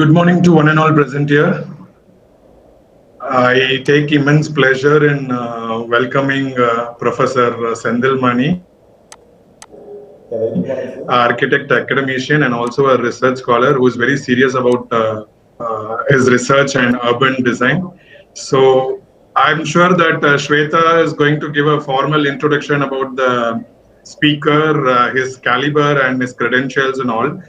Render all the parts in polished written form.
Good morning to one and all present here. I take immense pleasure in welcoming Professor Sendil Mani, architect, academician, and also a research scholar who is very serious about his research and urban design. So I'm sure that Shweta is going to give a formal introduction about the speaker, his caliber and his credentials and all.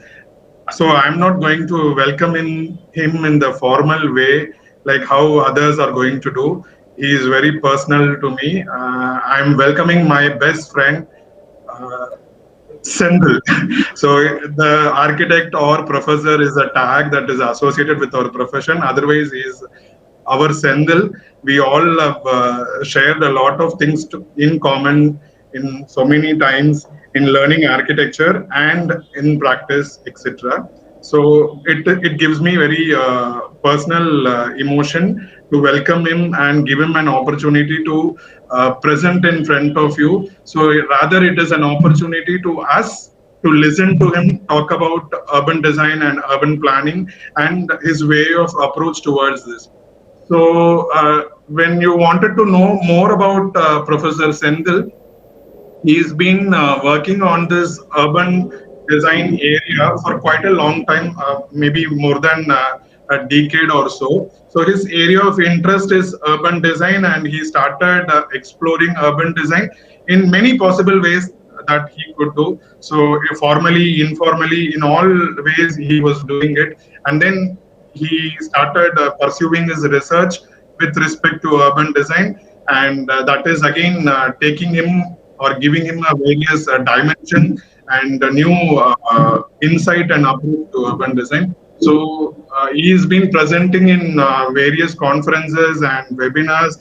So I'm not going to welcome him in the formal way, like how others are going to do. He is very personal to me. I'm welcoming my best friend, uh, Sendil. So the architect or professor is a tag that is associated with our profession. Otherwise, he is our Sendil. We all have shared a lot of things in common in so many times in learning architecture and in practice, etc. So it gives me very personal emotion to welcome him and give him an opportunity to present in front of you. So rather, it is an opportunity to us to listen to him talk about urban design and urban planning and his way of approach towards this. So, when you wanted to know more about Professor Sendil, he's been working on this urban design area for quite a long time, maybe more than a decade or so. So his area of interest is urban design, and he started exploring urban design in many possible ways that he could do. So formally, informally, in all ways, he was doing it, and then he started pursuing his research with respect to urban design, and that is again taking him or giving him a various dimension and a new insight and approach to urban design. So he's been presenting in various conferences and webinars,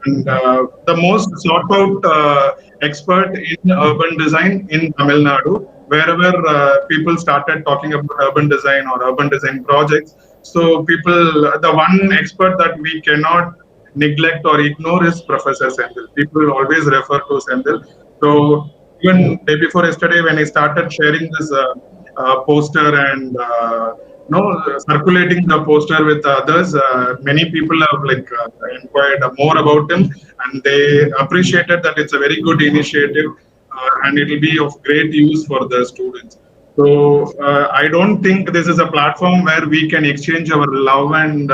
and the most sought out expert in urban design in Tamil Nadu. Wherever people started talking about urban design or urban design projects, so the one expert that we cannot neglect or ignore is Professor Sendil. People always refer to Sendil. So even day before yesterday, when I started sharing this poster and circulating the poster with others, many people have inquired more about him, and they appreciated that it's a very good initiative, and it will be of great use for the students. So I don't think this is a platform where we can exchange our love and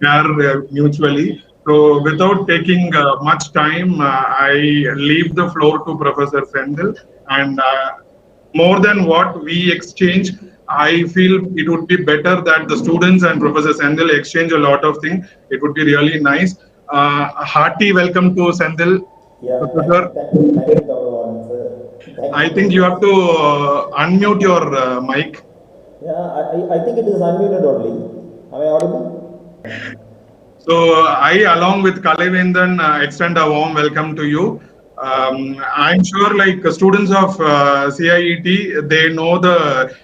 care mutually. So without taking much time, I leave the floor to Professor Sendil. And more than what we exchange, I feel it would be better that the students and Professor Sendil exchange a lot of things. It would be really nice. A hearty welcome to Sendil. Yeah, Professor. thank you, Dr. Sir. I Thank you think very you much. have to unmute your mic. Yeah, I think it is unmuted only. Am I audible? So I, along with Kalavendan, extend a warm welcome to you. I'm sure, like students of CIET, they know the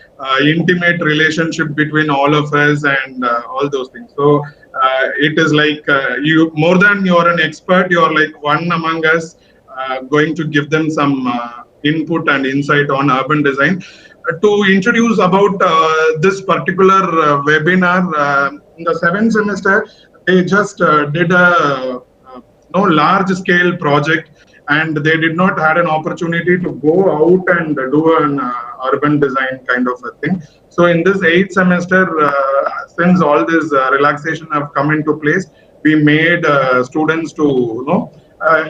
intimate relationship between all of us and all those things. So it is like you, more than you're an expert, you're like one among us, going to give them some input and insight on urban design. To introduce about this particular webinar, in the seventh semester, they just did a large scale project, and they did not had an opportunity to go out and do an urban design kind of a thing. So in this eighth semester, since all this relaxation have come into place, we made students to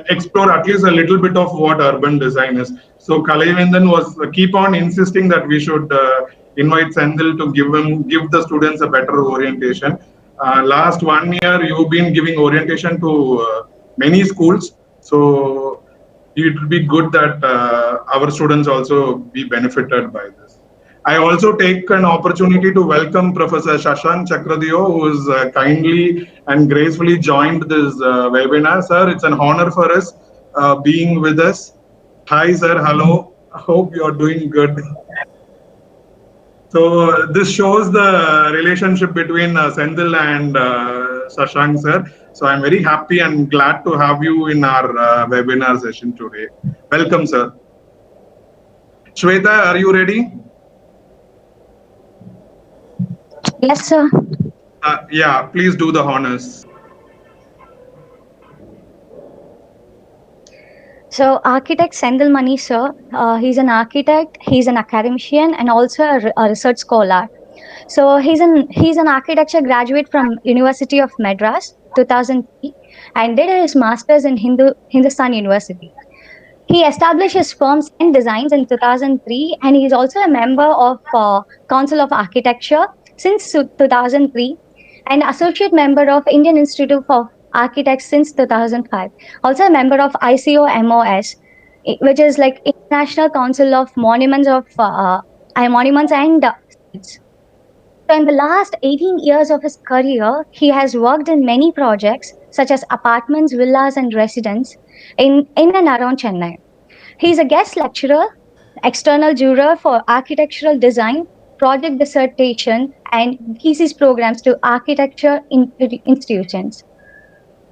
explore at least a little bit of what urban design is. So Kalavendan was keep on insisting that we should invite Sendil to give the students a better orientation. Last 1 year, you've been giving orientation to many schools, so it will be good that our students also be benefited by this. I also take an opportunity to welcome Professor Shashank Chakradio, who has kindly and gracefully joined this webinar. Sir, it's an honor for us being with us. Hi, sir. Hello. I hope you are doing good. So this shows the relationship between Sendil and Shashank, sir. So I'm very happy and glad to have you in our webinar session today. Welcome, sir. Shweta, are you ready? Yes, sir. Yeah, please do the honors. So, architect Sendil Mani, sir, he's an architect, he's an academician, and also a research scholar. So, he's an architecture graduate from University of Madras, 2003, and did his masters in Hindustan University. He established his firm Sen Designs in 2003, and he is also a member of Council of Architecture since 2003, and associate member of Indian Institute of Architects since 2005. Also a member of ICOMOS, which is like International Council of Monuments Monuments and Sites. So in the last 18 years of his career, he has worked in many projects such as apartments, villas, and residents in and around Chennai. He is a guest lecturer, external juror for architectural design, project dissertation, and thesis programs to institutions.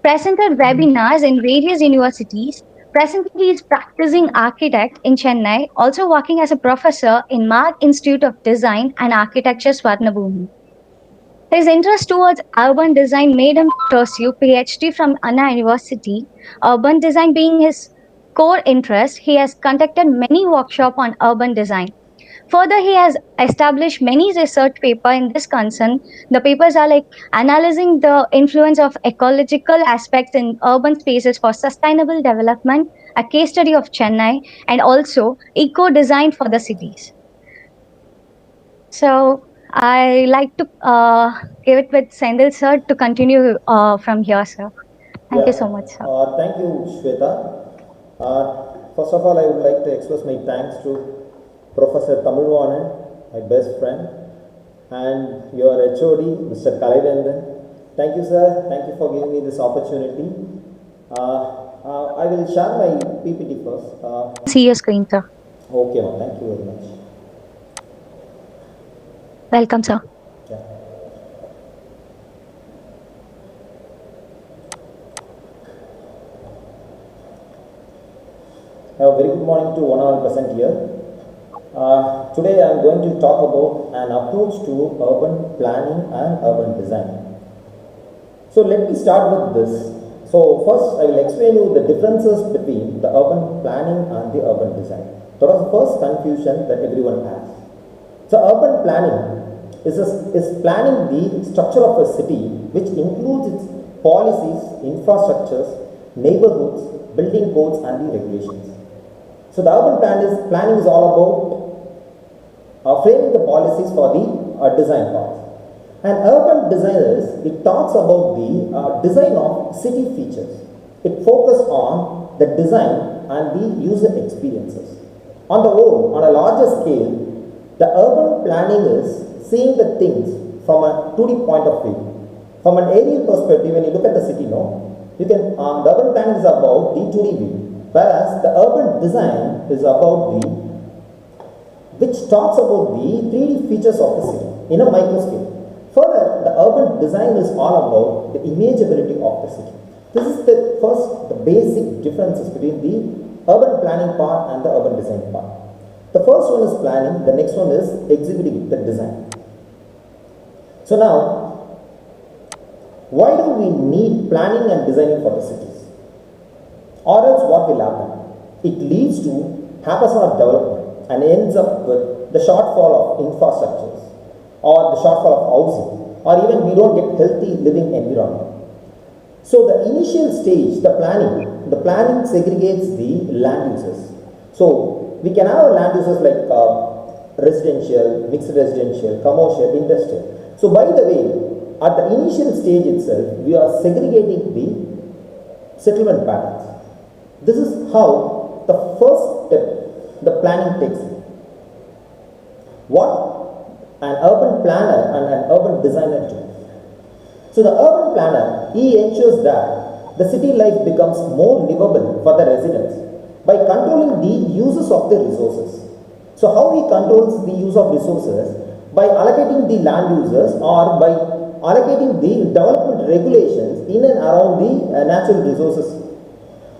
Presented webinars in various universities. Presently, he is practicing architect in Chennai, also working as a professor in Marg Institute of Design and Architecture Swarnabhumi. His interest towards urban design made him pursue PhD from Anna University. Urban design being his core interest, he has conducted many workshops on urban design. Further, he has established many research papers in this concern. The papers are like analyzing the influence of ecological aspects in urban spaces for sustainable development, a case study of Chennai, and also eco design for the cities. So I like to give it with Sendil sir to continue from here, sir. Thank you Yeah, so much, sir. thank you, Shweta. First of all, I would like to express my thanks to Professor Tamilwanan, my best friend, and your HOD, Mr. Kalaivendan. Thank you, sir. Thank you for giving me this opportunity. I will share my PPT first. See your screen, sir. Okay, thank you very much. Welcome, sir. Yeah. A very good morning to 100% here. Today I am going to talk about an approach to urban planning and urban design. So let me start with this. So first I will explain you the differences between the urban planning and the urban design. That was the first confusion that everyone has. So urban planning is planning the structure of a city, which includes its policies, infrastructures, neighborhoods, building codes and the regulations. So the urban planning is all about framing the policies for the design part. And urban designers, it talks about the design of city features. It focuses on the design and the user experiences. On the whole, on a larger scale, the urban planning is seeing the things from a 2D point of view. From an aerial perspective, when you look at the city, the urban planning is about the 2D view. Whereas the urban design is about which talks about the 3D features of the city in a micro scale. Further, the urban design is all about the imageability of the city. This is the basic differences between the urban planning part and the urban design part. The first one is planning, the next one is executing the design. So now, why do we need planning and designing for the cities? Or else what will happen? It leads to haphazard development and ends up with the shortfall of infrastructures or the shortfall of housing, or even we don't get healthy living environment. So the initial stage, the planning segregates the land uses. So we can have land uses like residential, mixed residential, commercial, industrial. So by the way, at the initial stage itself, we are segregating the settlement patterns. This is how the first step, the planning takes. What an urban planner and an urban designer do. So the urban planner, he ensures that the city life becomes more livable for the residents by controlling the uses of the resources. So how he controls the use of resources? By allocating the land users or by allocating the development regulations in and around the natural resources.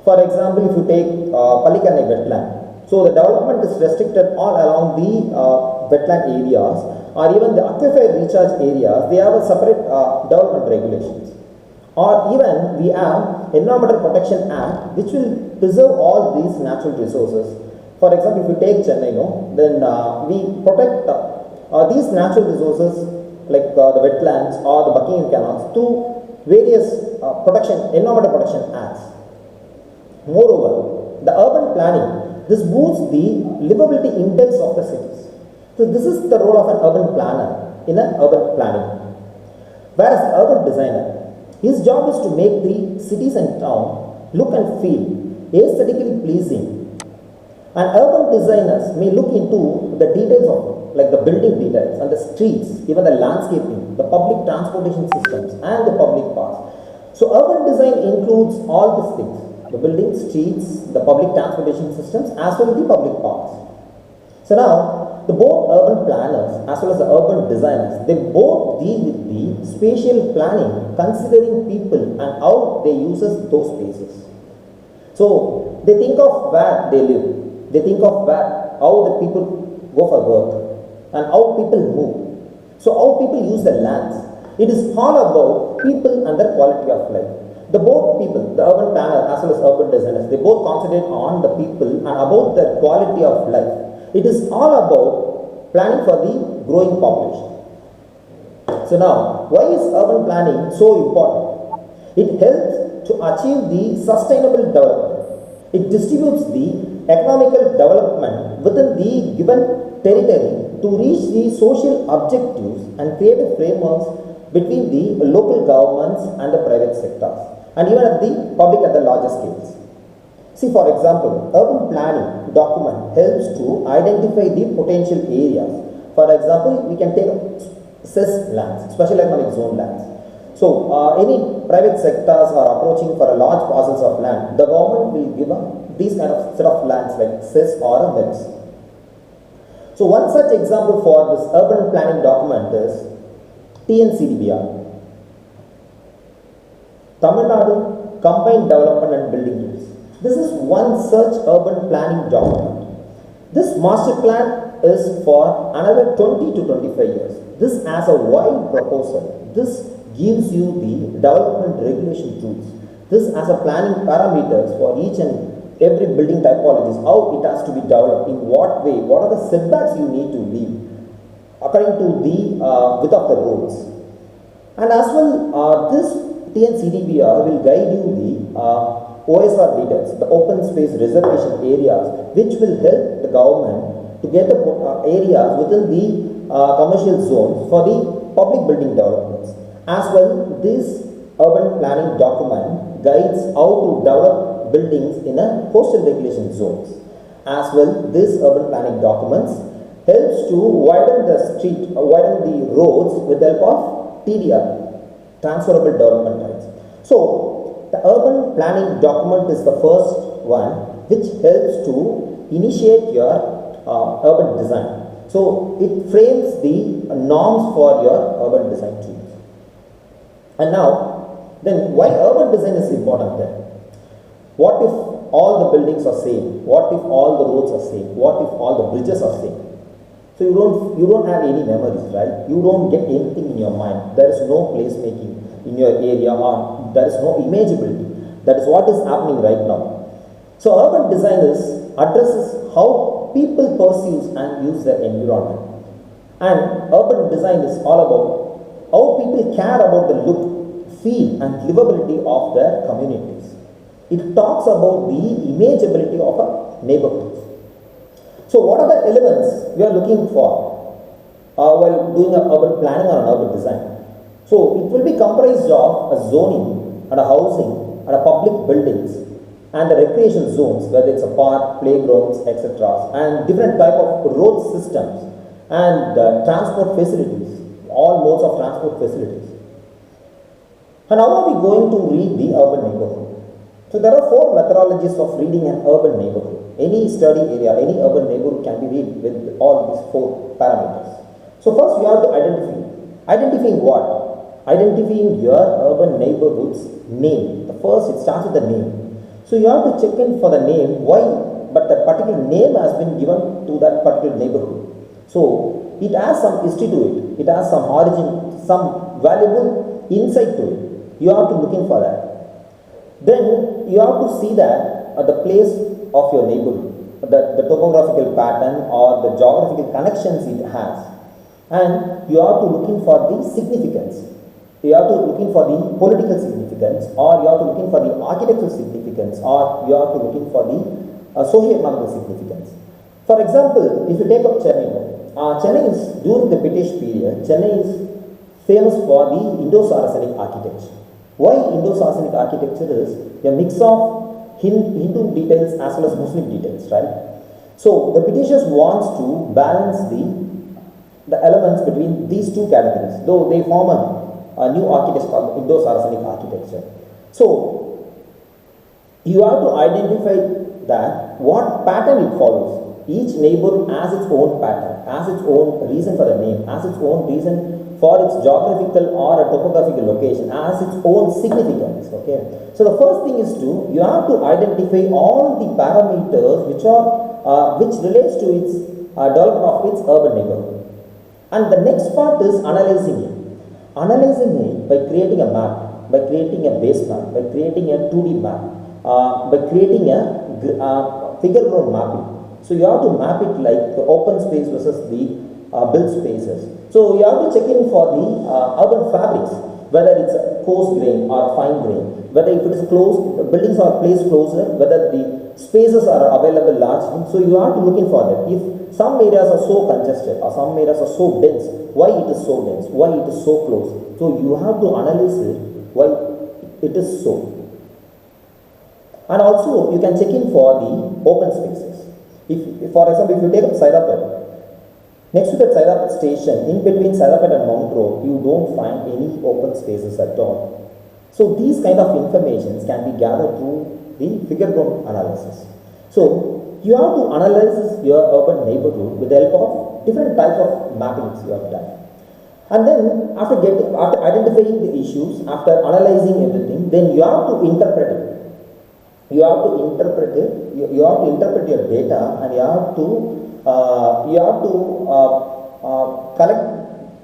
For example, if you take Palikanai wetland, so the development is restricted all along the wetland areas or even the aquifer recharge areas, they have a separate development regulations. Or even we have Environmental Protection Act, which will preserve all these natural resources. For example, if you take Chennai, no, then we protect these natural resources like the wetlands or the Buckingham canals through various environmental protection acts. Moreover, the urban planning, this boosts the livability index of the cities. So this is the role of an urban planner in an urban planning. Whereas the urban designer, his job is to make the cities and town look and feel aesthetically pleasing. And urban designers may look into the details of it, like the building details and the streets, even the landscaping, the public transportation systems and the public paths. So urban design includes all these things, the buildings, streets, the public transportation systems as well as the public paths. So now, the both urban planners as well as the urban designers, they both deal with the spatial planning considering people and how they use those spaces. So they think of where they live, they think of how the people go for work and how people move. So how people use the lands. It is all about people and their quality of life. The both people, the urban planner as well as urban designers, they both concentrate on the people and about their quality of life. It is all about planning for the growing population. So now, why is urban planning so important? It helps to achieve the sustainable development. It distributes the economical development within the given territory to reach the social objectives and create frameworks between the local governments and the private sectors and even at the public at the larger scales. See, for example, urban planning document helps to identify the potential areas. For example, we can take SEZ lands, special economic zone lands. So, any private sectors are approaching for a large parcels of land, the government will give these kind of set of lands like SEZ or a MEPS. So, one such example for this urban planning document is TNCDBR, Tamil Nadu Combined Development and Building Rules. This is one such urban planning document. This master plan is for another 20 to 25 years. This has a wide proposal. This gives you the development regulation rules. This has a planning parameters for each and every building typologies, how it has to be developed, in what way, what are the setbacks you need to leave according to the width of the roads. And as well, this TNCDBR will guide you the OSR details, the open space reservation areas, which will help the government to get the areas within the commercial zones for the public building developments. As well, this urban planning document guides how to develop buildings in a coastal regulation zones. As well, this urban planning documents helps to widen the roads with the help of TDR, transferable development rights. So, the urban planning document is the first one which helps to initiate your urban design. So, it frames the norms for your urban design tools. And now, then why urban design is important then? What if all the buildings are same? What if all the roads are same? What if all the bridges are same? So you don't have any memories, right? You don't get anything in your mind. There is no place making in your area, or there is no imageability. That is what is happening right now. So urban design addresses how people perceive and use their environment. And urban design is all about how people care about the look, feel and livability of their communities. It talks about the imageability of a neighborhood. So what are the elements we are looking for while doing an urban planning or an urban design? So it will be comprised of a zoning and a housing and a public buildings and the recreation zones, whether it's a park, playgrounds, etc. and different type of road systems and transport facilities, all modes of transport facilities. And how are we going to read the urban neighborhood? So there are 4 methodologies of reading an urban neighborhood. Any study area, any urban neighborhood can be read with all these 4 parameters. So first you have to identify. Identifying what? Identifying your urban neighborhood's name. The first, it starts with the name. So you have to check in for the name, why, but that particular name has been given to that particular neighborhood. So it has some history to it. It has some origin, some valuable insight to it. You have to look in for that. Then you have to see that at the place of your neighborhood, the topographical pattern or the geographical connections it has, and you have to look in for the significance. You have to look in for the political significance, or you have to look in for the architectural significance, or you have to look in for the socio-economic significance. For example, if you take up Chennai, Chennai is, during the British period, Chennai is famous for the Indo-Saracenic architecture. Why Indo-Saracenic architecture is a mix of Hindu details as well as Muslim details, right? So the Britishers wants to balance the elements between these two categories, though they form a new architecture called Indo-Saracenic architecture. So you have to identify that what pattern it follows. Each neighborhood has its own pattern, has its own reason for the name, has its own reason for its geographical or a topographical location, has its own significance. Okay. So the first thing is you have to identify all the parameters which relates to its development of its urban neighborhood. And the next part is analyzing it. Analyzing it by creating a map, by creating a base map, by creating a 2D map, by creating a figure ground mapping. So you have to map it like the open space versus the built spaces. So you have to check in for the urban fabrics, whether it's a coarse grain or fine grain, whether if it is close, if the buildings are placed closer, whether the spaces are available largely. So you have to look in for that. If some areas are so congested or some areas are so dense, why it is so dense, why it is so close. So you have to analyze it, why it is so. And also you can check in for the open spaces. If for example, if you take up Saidapet, next to that Saidapet station, in between Saidapet and Mount Road, you don't find any open spaces at all. So these kind of informations can be gathered through the figure ground analysis. So you have to analyze your urban neighborhood with the help of different types of mappings you have done. And then after identifying the issues, after analyzing everything, then you have to interpret it. You have to interpret it. You have to interpret your data, and you have to collect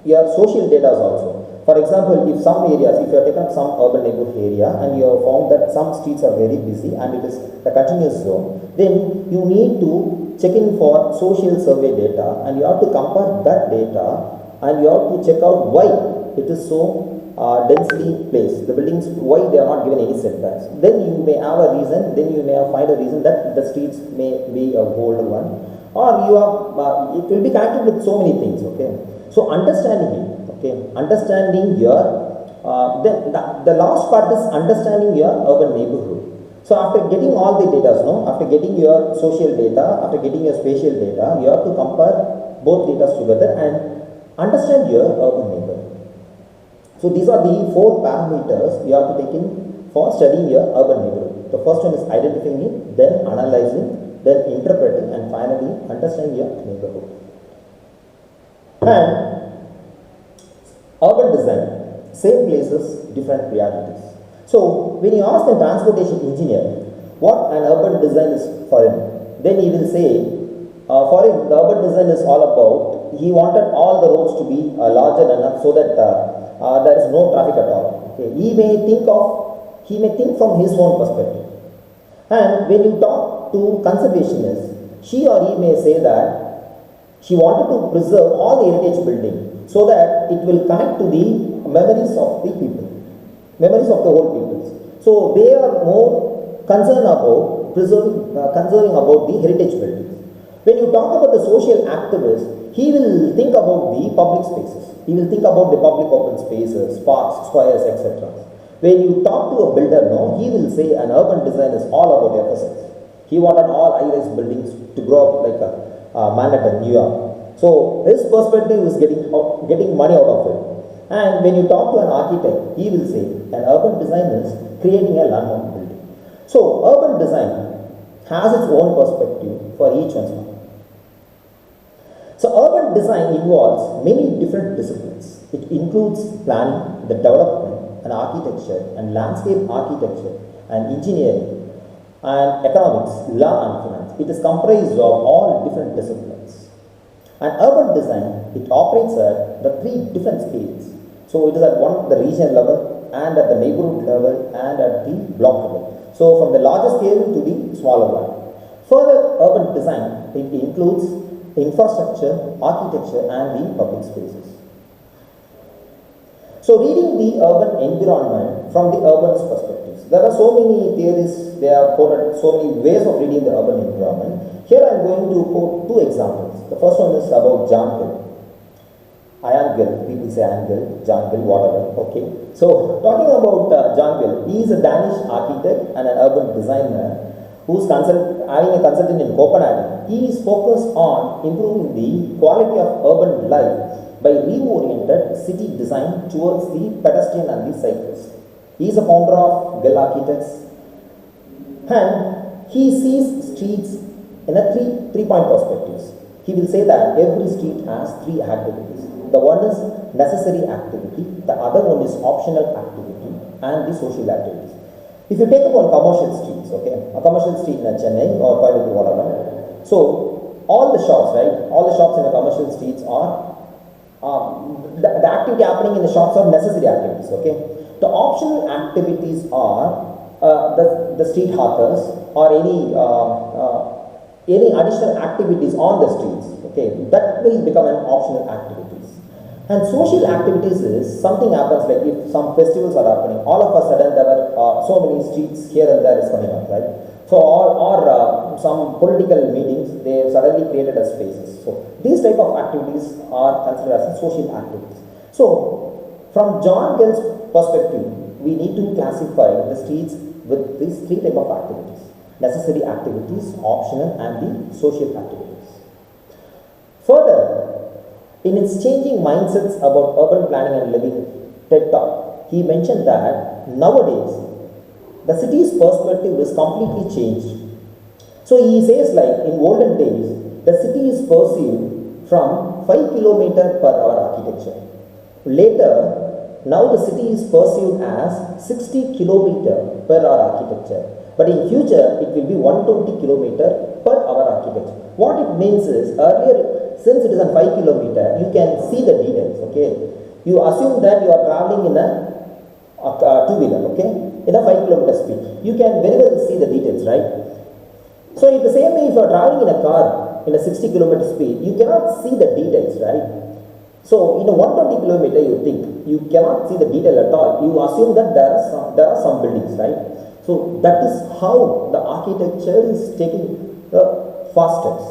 your social data also. For example, if some areas, if you have taken some urban neighborhood area and you have found that some streets are very busy and it is a continuous zone, then you need to check in for social survey data, and you have to compare that data, and you have to check out why it is so densely placed. The buildings, why they are not given any setbacks. Then you may have a reason, then you may find a reason that the streets may be a older one, or you have, it will be connected with so many things. Okay. So understanding it. Okay. Understanding your, then the last part is understanding your urban neighborhood. So after getting all the data, after getting your social data, after getting your spatial data, you have to compare both data together and understand your urban neighborhood. So these are the 4 parameters you have to take in for studying your urban neighborhood. The first one is identifying it, then analyzing, then interpreting, and finally understanding your neighborhood. And urban design, same places, different priorities. So when you ask a transportation engineer what an urban design is for him, then he will say, for him the urban design is all about, he wanted all the roads to be larger enough so that there is no traffic at all. Okay. He may think from his own perspective. And when you talk to conservationists, she or he may say that she wanted to preserve all the heritage building so that it will connect to the memories of the people, memories of the whole peoples. So they are more concerned about conserving about the heritage buildings. When you talk about the social activist, he will think about the public spaces. He will think about the public open spaces, parks, squares, etc. When you talk to a builder, he will say an urban design is all about efficiency. He wanted all high-rise buildings to grow up like Manhattan, New York. So his perspective is getting money out of it. And when you talk to an architect, he will say an urban design is creating a landmark building. So urban design has its own perspective for each one's market. So urban design involves many different disciplines. It includes planning, the development, and architecture, and landscape architecture, and engineering, and economics, law, and finance. It is comprised of all different disciplines. And urban design, it operates at the three different scales. So it is at one, the region level, and at the neighborhood level, and at the block level. So from the larger scale to the smaller one. Further, urban design, it includes infrastructure, architecture, and the public spaces. So reading the urban environment from the urbanist perspectives. There are so many theories, they have quoted so many ways of reading the urban environment. Here I am going to quote two examples. The first one is about John Gill. Ian Gill, people say Ian Gill, John Gill, whatever, okay. So talking about John Gill, he is a Danish architect and an urban designer who is having a consultant in Copenhagen. He is focused on improving the quality of urban life by reoriented city design towards the pedestrian and the cyclist. He is a founder of Gill Architects, and he sees streets in a three-point perspectives. He will say that every street has three activities. The one is necessary activity, the other one is optional activity, and the social activities. If you take up on commercial streets, okay, a commercial street in Chennai or Coimbatore, whatever, so all the shops, right, all the shops in the commercial streets are, the activity happening in the shops are necessary activities, okay. The optional activities are the street hawkers or any additional activities on the streets, okay, that will become an optional activities. And social activities is something happens like if some festivals are happening, all of a sudden there are so many streets here and there is coming up, right? So or some political meetings, they have suddenly created a spaces. So these type of activities are considered as social activities. So from John Gill's perspective, we need to classify the streets with these three type of activities: necessary activities, optional, and the social activities. Further, in its changing mindsets about urban planning and living TED Talk, he mentioned that nowadays the city's perspective is completely changed. So he says like in olden days, the city is perceived from 5 km per hour architecture. Later, now the city is perceived as 60 km per hour architecture. But in future, it will be 120 km per hour architecture. What it means is earlier, since it is on 5 km, you can see the details, okay. You assume that you are traveling in a two-wheeler, okay, in a 5 km speed. You can very well see the details, right? So in the same way, if you are traveling in a car in a 60 km speed, you cannot see the details, right? So in a 120 km, you think you cannot see the detail at all. You assume that there are some buildings, right? So that is how the architecture is taking the fast steps.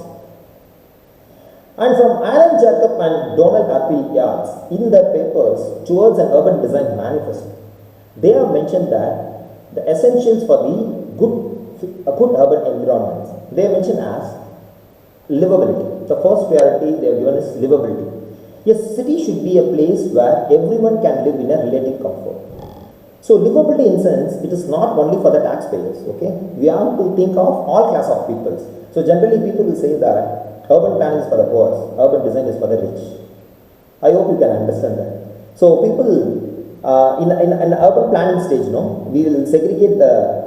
And from Alan Jacob and Donald Appleyard in their papers towards an urban design manifesto, they have mentioned that the essentials for the good urban environments, they mention as livability. The first priority they have given is livability. A city should be a place where everyone can live in a relative comfort. So livability in sense, it is not only for the taxpayers, okay? We have to think of all class of peoples. So generally people will say that urban planning is for the poor, urban design is for the rich. I hope you can understand that. So people in an urban planning stage, no, we will segregate the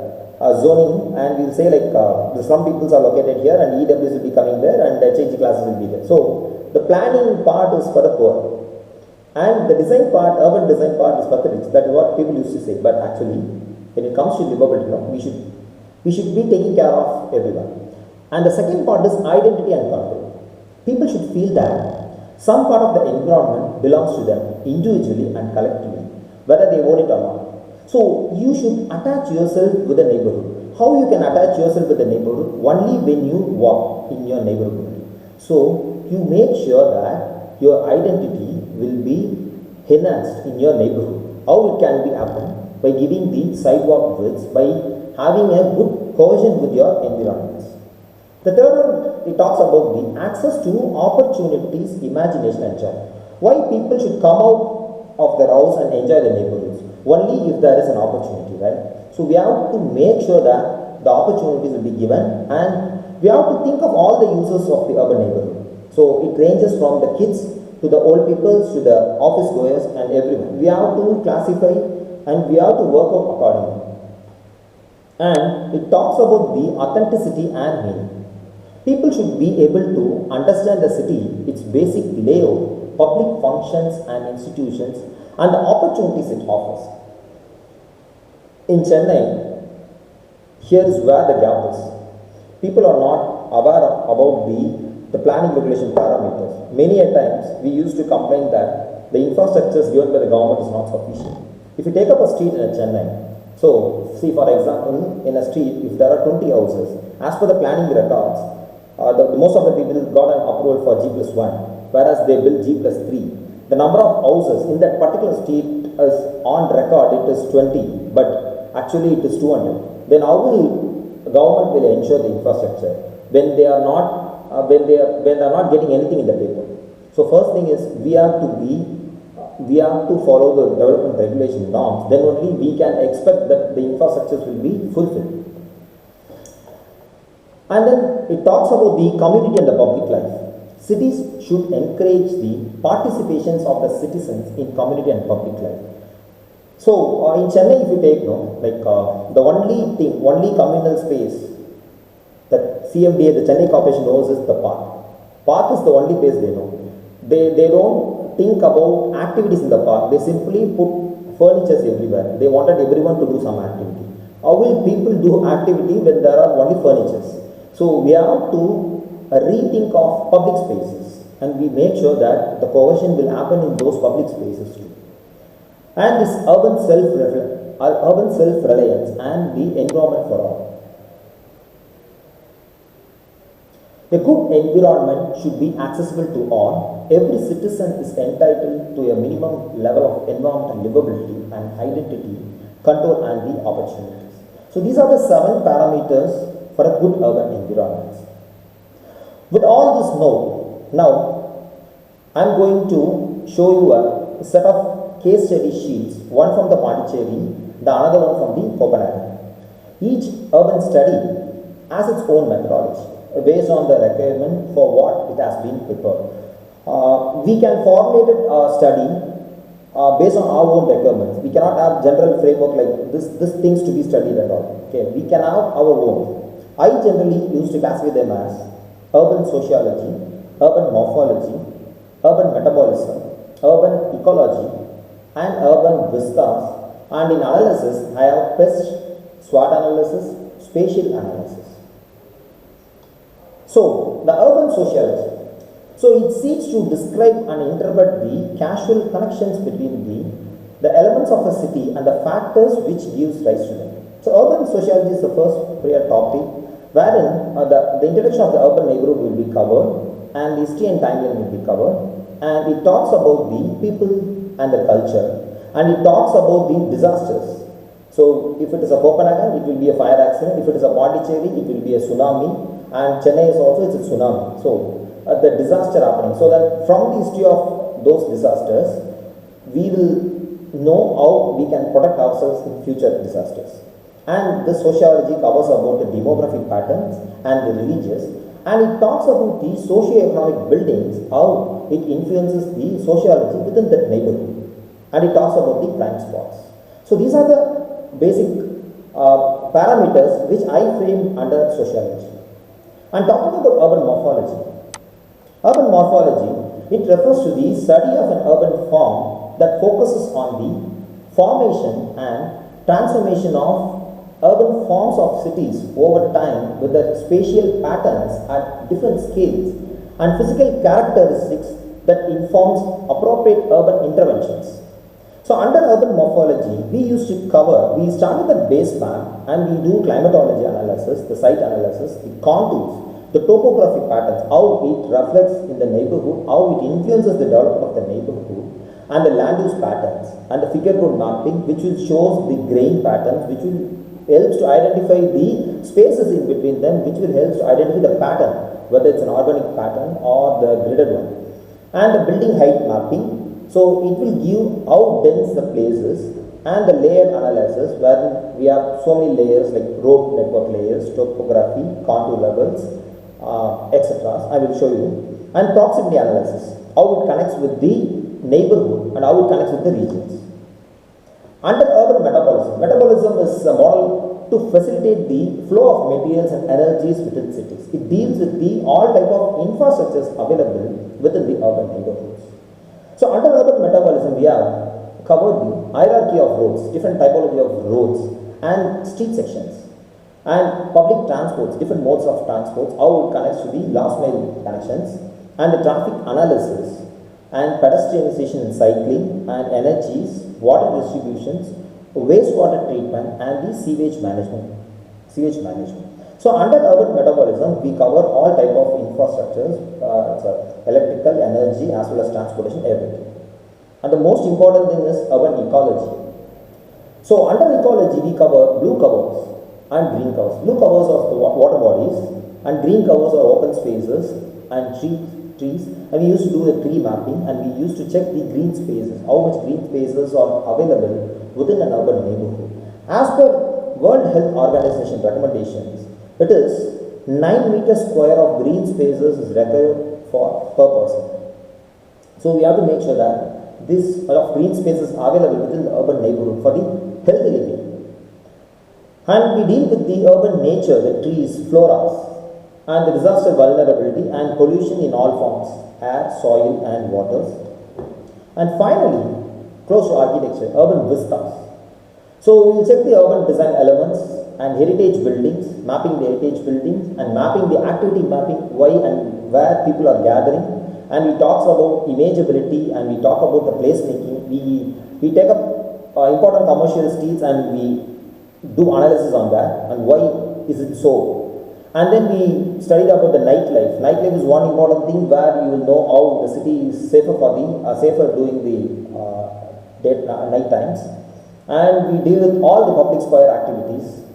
zoning and we will say like the slum peoples are located here and EWs will be coming there and HIG classes will be there. So the planning part is for the poor. And the design part, urban design part is for the rich. That is what people used to say. But actually, when it comes to livability, no, we should be taking care of everyone. And the second part is identity and control. People should feel that some part of the environment belongs to them individually and collectively, whether they own it or not. So you should attach yourself with the neighborhood. How you can attach yourself with the neighborhood? Only when you walk in your neighborhood. So you make sure that your identity will be enhanced in your neighborhood. How it can be happen? By giving the sidewalk widths, by having a good cohesion with your environments. The third one, it talks about the access to opportunities, imagination and joy. Why people should come out of their house and enjoy the neighborhoods? Only if there is an opportunity, right? So we have to make sure that the opportunities will be given and we have to think of all the users of the urban neighborhood. So it ranges from the kids to the old people, to the office goers and everyone. We have to classify and we have to work out accordingly. And it talks about the authenticity and meaning. People should be able to understand the city, its basic layout, public functions and institutions, and the opportunities it offers. In Chennai, here is where the gap is. People are not aware about the planning regulation parameters. Many a times we used to complain that the infrastructures given by the government is not sufficient. If you take up a street in a Chennai, so see for example in a street if there are 20 houses, as per the planning records, most of the people got an approval for G+1, whereas they build G+3. The number of houses in that particular street is on record it is 20, but actually it is 200. Then how will the government will ensure the infrastructure when they are not getting anything in the paper? So first thing is we have to follow the development regulation norms. Then only we can expect that the infrastructures will be fulfilled. And then it talks about the community and the public life. Cities should encourage the participations of the citizens in community and public life. So in Chennai, if you take the only communal space that CMDA, the Chennai Corporation knows is the park. Park is the only place they know. They don't think about activities in the park. They simply put furnitures everywhere. They wanted everyone to do some activity. How will people do activity when there are only furnitures? So we have to rethink of public spaces, and we make sure that the cohesion will happen in those public spaces too. And this urban self-reliance and the environment for all. A good environment should be accessible to all. Every citizen is entitled to a minimum level of environmental livability and identity, control and the opportunities. So these are the 7 parameters for a good urban environment. With all this note, now I am going to show you a set of case study sheets, one from the Pondicherry, the another one from the Copenhagen. Each urban study has its own methodology based on the requirement for what it has been prepared. We can formulate a study based on our own requirements. We cannot have general framework like this things to be studied and all. Okay, we can have our own. I generally used to classify them as urban sociology, urban morphology, urban metabolism, urban ecology, and urban vistas. And in analysis, I have pest, SWOT analysis, spatial analysis. So, the urban sociology. So, it seeks to describe and interpret the causal connections between the elements of a city and the factors which gives rise to them. So, urban sociology is the first prior topic, wherein the introduction of the urban neighborhood will be covered, and the history and timeline will be covered, and it talks about the people and the culture, and it talks about the disasters. So, if it is a Copenhagen, it will be a fire accident. If it is a Pondicherry, it will be a tsunami, and Chennai is also it's a tsunami. So, the disaster happening. So that from the history of those disasters, we will know how we can protect ourselves in future disasters. And the sociology covers about the demographic patterns and the religious, and it talks about the socio-economic buildings, how it influences the sociology within that neighborhood, and it talks about the crime spots. So these are the basic parameters which I frame under sociology. And talking about urban morphology. Urban morphology, it refers to the study of an urban form that focuses on the formation and transformation of urban forms of cities over time with their spatial patterns at different scales and physical characteristics that informs appropriate urban interventions. So under urban morphology, we start with the base map and we do climatology analysis, the site analysis, the contours, the topographic patterns, how it reflects in the neighborhood, how it influences the development of the neighborhood, and the land use patterns, and the figure code mapping, which will show the grain patterns, which will help to identify the spaces in between them, which will help to identify the pattern, whether it's an organic pattern or the gridded one, and the building height mapping. So it will give how dense the place is, and the layered analysis, where we have so many layers like road network layers, topography, contour levels, etc. I will show you. And proximity analysis, how it connects with the neighborhood and how it connects with the regions. Under urban metabolism, metabolism is a model to facilitate the flow of materials and energies within cities. It deals with the all type of infrastructures available within the urban neighborhoods. So under urban metabolism, we have covered the hierarchy of roads, different typology of roads and street sections, and public transports, different modes of transports, how it connects to the last mile connections, and the traffic analysis, and pedestrianization and cycling, and energies, water distributions, wastewater treatment, and the sewage management. So under urban metabolism, we cover all type of infrastructures, electrical, energy, as well as transportation, everything. And the most important thing is urban ecology. So under ecology, we cover blue covers and green covers. Blue covers are the water bodies, and green covers are open spaces and trees. And we used to do the tree mapping, and we used to check the green spaces, how much green spaces are available within an urban neighborhood. As per World Health Organization recommendations, it is 9 meters square of green spaces is required for per person. So we have to make sure that this of green spaces are available within the urban neighborhood for the healthy living. And we deal with the urban nature, the trees, floras, and the disaster vulnerability and pollution in all forms, air, soil, and waters. And finally, close to architecture, urban vistas. So we will check the urban design elements and heritage buildings, mapping the heritage buildings, and mapping the activity mapping, why and where people are gathering. And we talk about imageability, and we talk about the placemaking. We take up important commercial streets, and we do analysis on that and why is it so. And then we studied about the nightlife. Nightlife is one important thing where you will know how the city is safer for safer during the night times. And we deal with all the public square activities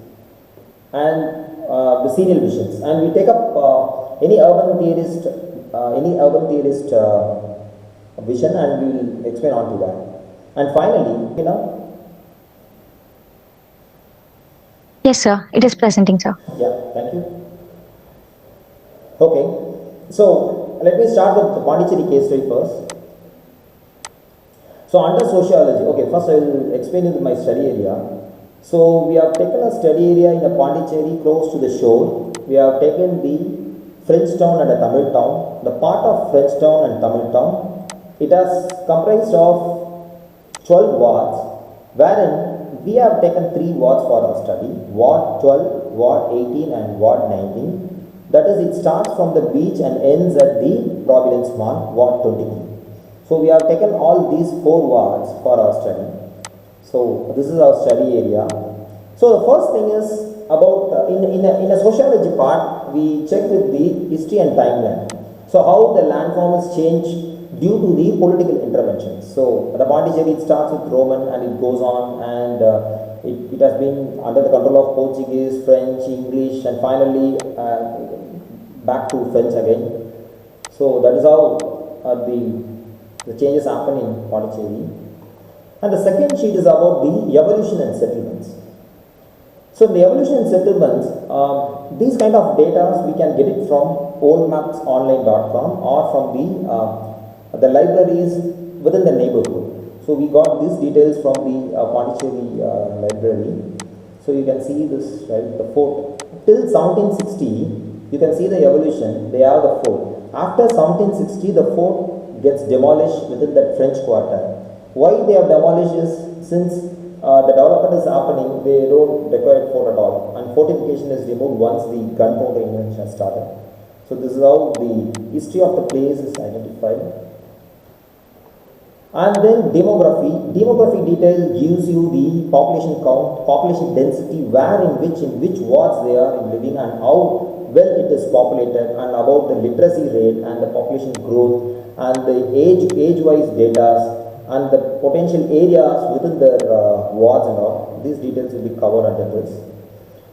and the serial visions. And we take up any urban theorist vision, and we will explain on to that. And finally, Yes, sir. It is presenting, sir. Yeah, thank you. Okay, so let me start with the Pondicherry case study first. So under sociology, okay, first I will explain you my study area. So we have taken a study area in a Pondicherry close to the shore. We have taken the French town and a Tamil town. The part of French town and Tamil town, it has comprised of 12 wards, wherein we have taken 3 wards for our study, Ward 12, Ward 18 and Ward 19. That is, it starts from the beach and ends at the Providence Mall, Ward 23. So we have taken all these 4 wards for our study. So this is our study area. So the first thing is about, in a sociology part, we check with the history and timeline. So how the landform has changed due to the political interventions. So the Pondicherry, it starts with Roman and it goes on, and it has been under the control of Portuguese, French, English, and finally back to French again. So that is how the changes happen in Pondicherry. And the second sheet is about the evolution and settlements. So the evolution and settlements, these kind of data we can get it from oldmapsonline.com or from the libraries within the neighborhood. So we got these details from the Pondicherry library. So you can see this, right, the fort. Till 1760, you can see the evolution, they have the fort. After 1760, the fort gets demolished within that French quarter. Why they have demolished is since the development is happening, they don't require fort at all. And fortification is removed once the gunpowder invention started. So this is how the history of the place is identified. And then demography. Demography detail gives you the population count, population density, where in which wards they are living, and how well it is populated, and about the literacy rate and the population growth, and the age-wise data, and the potential areas within their wards and all. These details will be covered under this.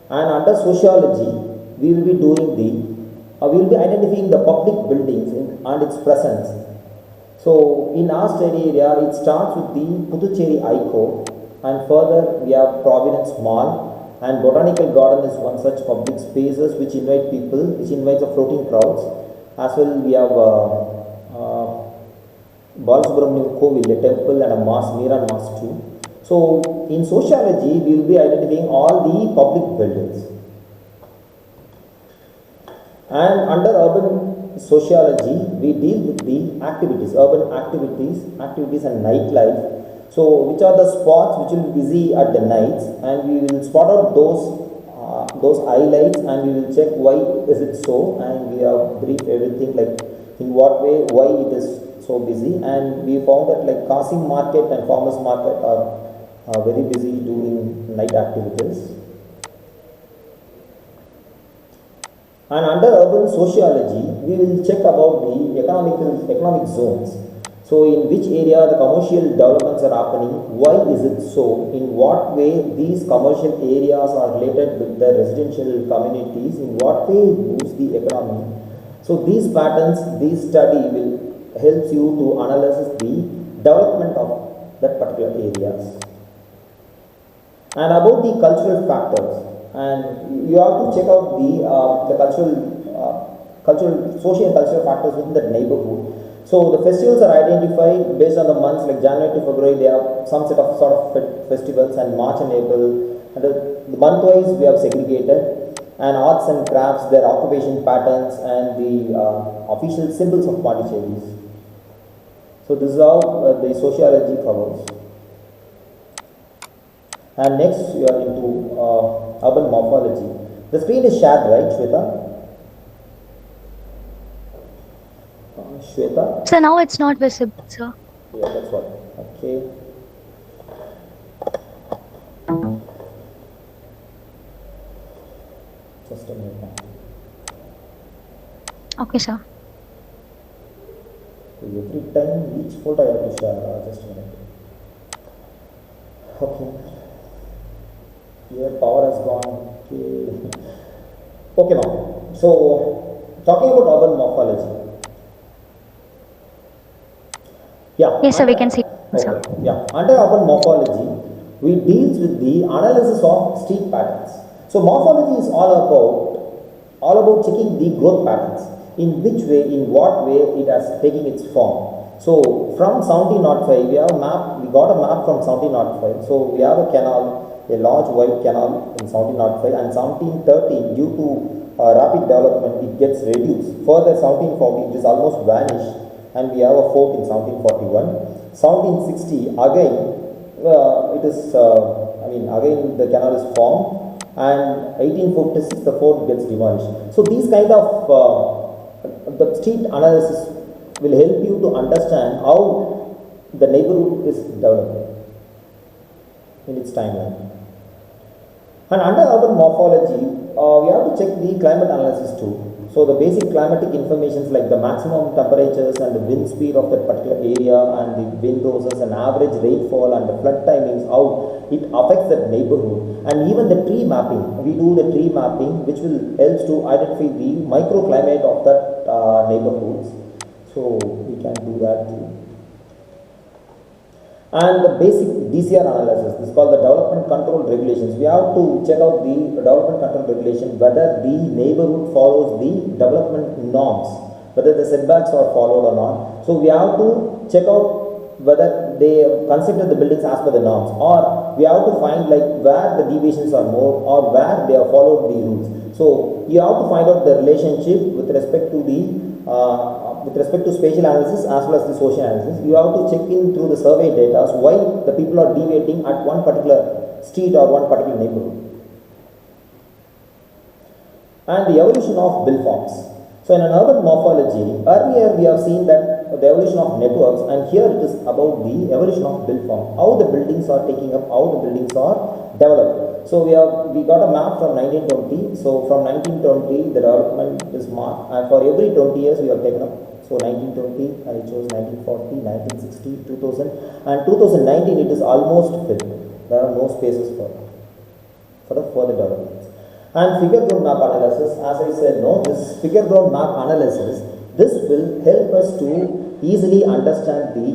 And under sociology, we will be doing we will be identifying the public buildings and its presence. So in our study area, it starts with the Puducherry High Court, and further we have Providence Mall, and Botanical Garden is one such public spaces which invite people, which invites a floating crowds. As well, we have Balasubramaniam Kovil, a temple and a mosque, Meeran Mosque too. So in sociology, we will be identifying all the public buildings. And under urban sociology, we deal with the activities, urban activities and nightlife. So which are the spots which will be busy at the nights, and we will spot out those highlights, and we will check why is it so, and we have brief everything like in what way, why it is so busy. And we found that like Kasim market and farmers market are very busy doing night activities. And under urban sociology, we will check about the economic zones. So in which area the commercial developments are happening, why is it so, in what way these commercial areas are related with the residential communities, in what way it boosts the economy. So these patterns, this study will help you to analyze the development of that particular areas. And about the cultural factors, and you have to check out the cultural, social and cultural factors within that neighborhood. So the festivals are identified based on the months, like January to February they have some set of sort of festivals, and March and April, and the month wise we have segregated. And arts and crafts, their occupation patterns, and the official symbols of Pondicherries. So this is how the sociology covers. And next we are into urban morphology. The screen is shared, right, Shweta? Shweta? So now it's not visible, sir. Yeah, that's what. Okay. Just a minute. Okay, sir. So every time each folder I have to share. Just a minute. Okay. Here power has gone. Okay. Okay, now. So talking about urban morphology. Yeah. Yes, sir, we can see, sir. Okay. Yeah. Under urban morphology, we deals with the analysis of street patterns. So morphology is all about checking the growth patterns. In which way, in what way it has taken its form. So from 1705, we got a map from 1705. So we have a canal, a large wide canal in 1705, and 1713, due to rapid development, it gets reduced. Further 1740, it is almost vanished, and we have a fort in 1741. 1760, again, it is, again the canal is formed, and 1856 the fort gets demolished. So these kind of the street analysis will help you to understand how the neighborhood is developing in its timeline. And under urban morphology, we have to check the climate analysis too. So the basic climatic informations like the maximum temperatures and the wind speed of that particular area, and the wind doses and average rainfall and the flood timings, how it affects that neighborhood. And even the tree mapping, we do the tree mapping which will help to identify the microclimate of that neighborhoods. So we can do that too. And the basic DCR analysis, this is called the development control regulations. We have to check out the development control regulation, whether the neighborhood follows the development norms, whether the setbacks are followed or not. So we have to check out whether they constructed the buildings as per the norms, or we have to find like where the deviations are more, or where they have followed the rules. So you have to find out the relationship with respect to the spatial analysis as well as the social analysis. You have to check in through the survey data why the people are deviating at one particular street or one particular neighborhood. And the evolution of bill forms. So in an urban morphology, earlier we have seen that the evolution of networks, and here it is about the evolution of bill form, how the buildings are taking up, how the buildings are developed. So we got a map from 1920. So from 1920 the development is marked, and for every 20 years we have taken up. So 1920, I chose 1940, 1960, 2000, and 2019 it is almost filled. There are no spaces for the further developments. And figure ground map analysis, as I said, this figure ground map analysis, this will help us to easily understand the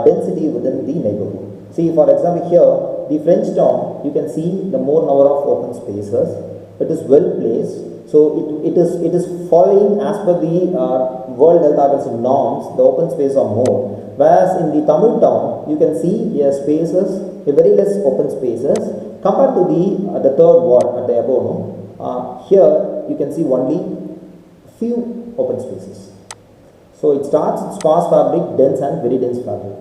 density within the neighborhood. See, for example, here the French town, you can see the more number of open spaces, it is well placed. So it is following as per the World Health Organization norms. The open space are more, whereas in the Tamil town you can see spaces, very less open spaces compared to the third ward at the above. No? Here you can see only few open spaces. So it starts with sparse fabric, dense and very dense fabric.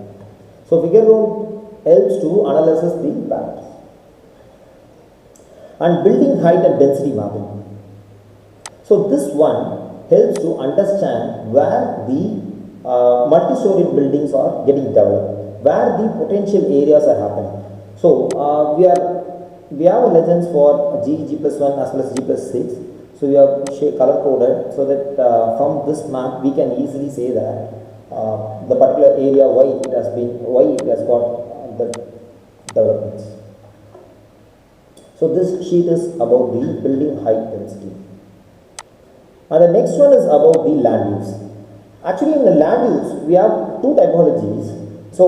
So figure road helps to analyze the patterns. And building height and density mapping. So this one helps to understand where the multi-storied buildings are getting developed, where the potential areas are happening. So we have legends for G, G+1 as well as G+6. So we have color coded so that from this map we can easily say that the particular area why it has got the developments. So this sheet is about the building height density. And the next one is about the land use. Actually in the land use we have two typologies. So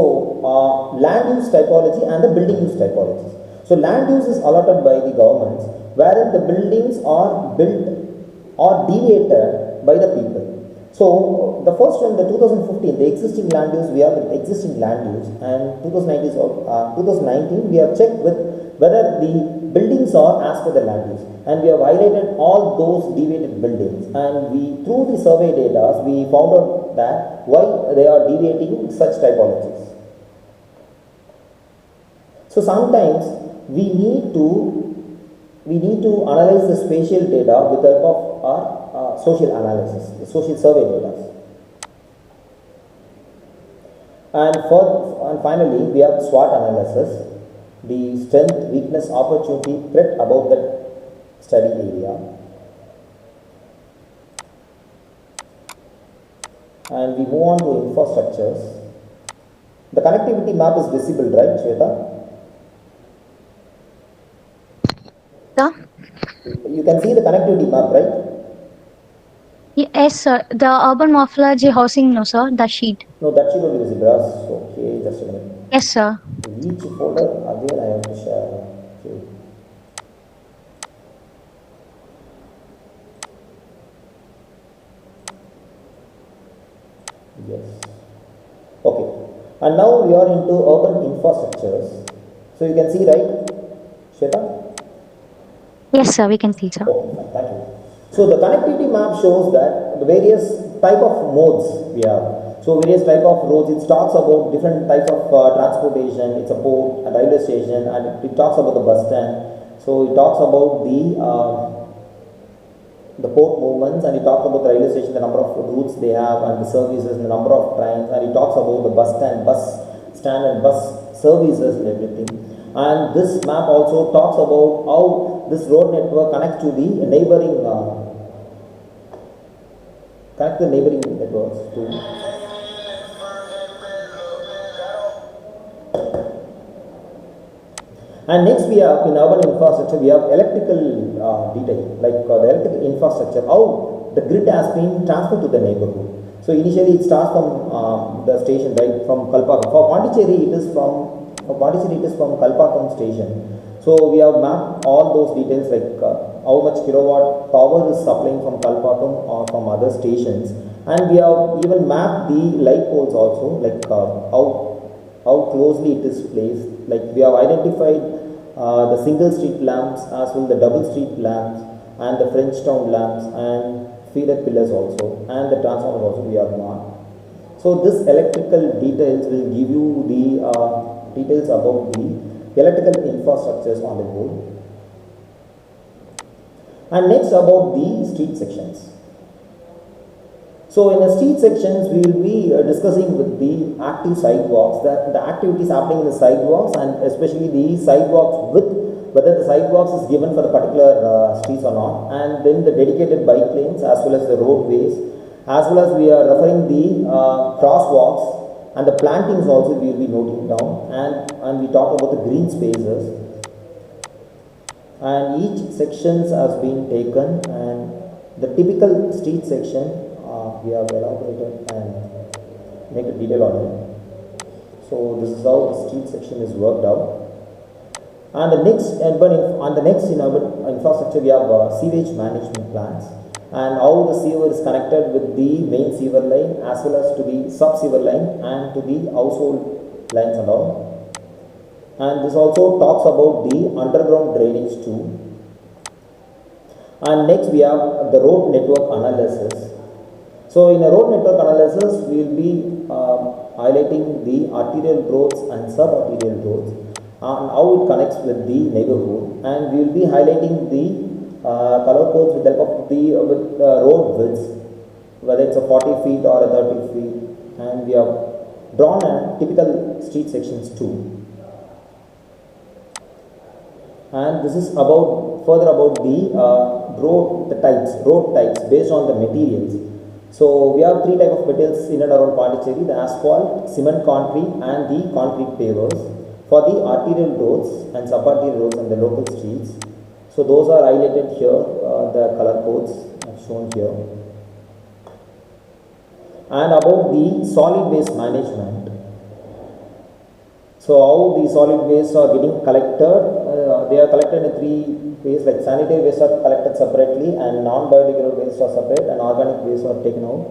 land use typology and the building use typology. So land use is allotted by the governments, wherein the buildings are built or deviated by the people. So the first one, the 2015, the existing land use, we have the existing land use, and 2019 we have checked with whether the buildings are as per the land use, and we have highlighted all those deviated buildings, and we through the survey data we found out that why they are deviating such typologies. So sometimes we need to analyze the spatial data with the help of our social analysis, the social survey data. And finally, we have SWOT analysis, the strength, weakness, opportunity, threat about that study area. And we move on to infrastructures. The connectivity map is visible, right, Shweta? You can see the connectivity map, right? Yes, sir. The urban morphology housing, no, sir. The sheet. No, that sheet only visible. Okay, just a minute. Yes, sir. Each folder again I have to share. Okay. Yes. Okay. And now we are into urban infrastructures. So you can see, right, Shweta? Yes, sir. We can see, sir. Okay, thank you. So the connectivity map shows that the various type of modes we have. So various type of roads. It talks about different types of transportation. It's a port, a railway station, and it talks about the bus stand. So it talks about the port movements, and it talks about the railway station, the number of routes they have, and the services, the number of trains, and it talks about the bus stand and bus services and everything. And this map also talks about how this road network connects to the neighboring networks too. And next we have in urban infrastructure we have electrical detail, like the electrical infrastructure, how the grid has been transferred to the neighborhood. So initially it starts from the station, right, from Kalpakam. For Pondicherry it is from Kalpakam station. So we have mapped all those details, like how much kilowatt power is supplying from Kalpakam or from other stations, and we have even mapped the light poles also, like how closely it is placed. Like we have identified the single street lamps as well the double street lamps and the French town lamps and feeder pillars also, and the transformers also we have marked. So this electrical details will give you the details about the electrical infrastructures on the board. And next about the street sections. So in the street sections we will be discussing with the active sidewalks, that the activities happening in the sidewalks, and especially the sidewalks with whether the sidewalks is given for the particular streets or not, and then the dedicated bike lanes as well as the roadways, as well as we are referring the crosswalks and the plantings also we will be noting down, and we talk about the green spaces, and each sections has been taken, and the typical street section we have elaborated and make a detail on it. So this is how the street section is worked out. And the next in urban infrastructure we have sewage management plans, and how the sewer is connected with the main sewer line as well as to the sub sewer line and to the household lines and all. And this also talks about the underground drainage too. And next we have the road network analysis. So in a road network analysis we will be highlighting the arterial roads and sub-arterial roads and how it connects with the neighborhood, and we will be highlighting the color codes with the help of the road widths, whether it's a 40 feet or a 30 feet, and we have drawn a typical street sections too. And this is further about the road types based on the materials. So we have three types of materials in and around Pondicherry: the asphalt, cement concrete, and the concrete pavers for the arterial roads and sub-arterial roads and the local streets. So those are highlighted here, the color codes are shown here. And about the solid waste management. So how the solid waste are getting collected, they are collected in three ways, like sanitary waste are collected separately and non-biodegradable waste are separate and organic waste are taken out.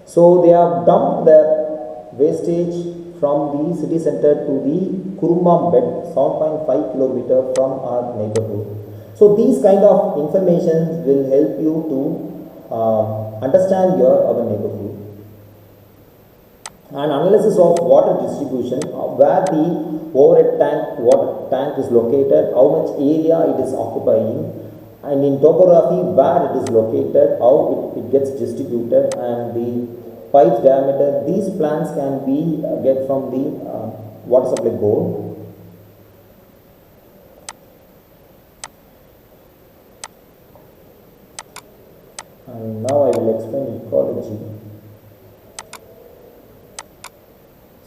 So they have dumped their wastage from the city center to the Kuruma bed 7.5 kilometer from our neighborhood. So these kind of information will help you to understand your urban neighborhood. And analysis of water distribution, where the overhead water tank is located, how much area it is occupying, and in topography where it is located, how it gets distributed, and the pipe diameter. These plans can be get from the water supply board. And now I will explain ecology.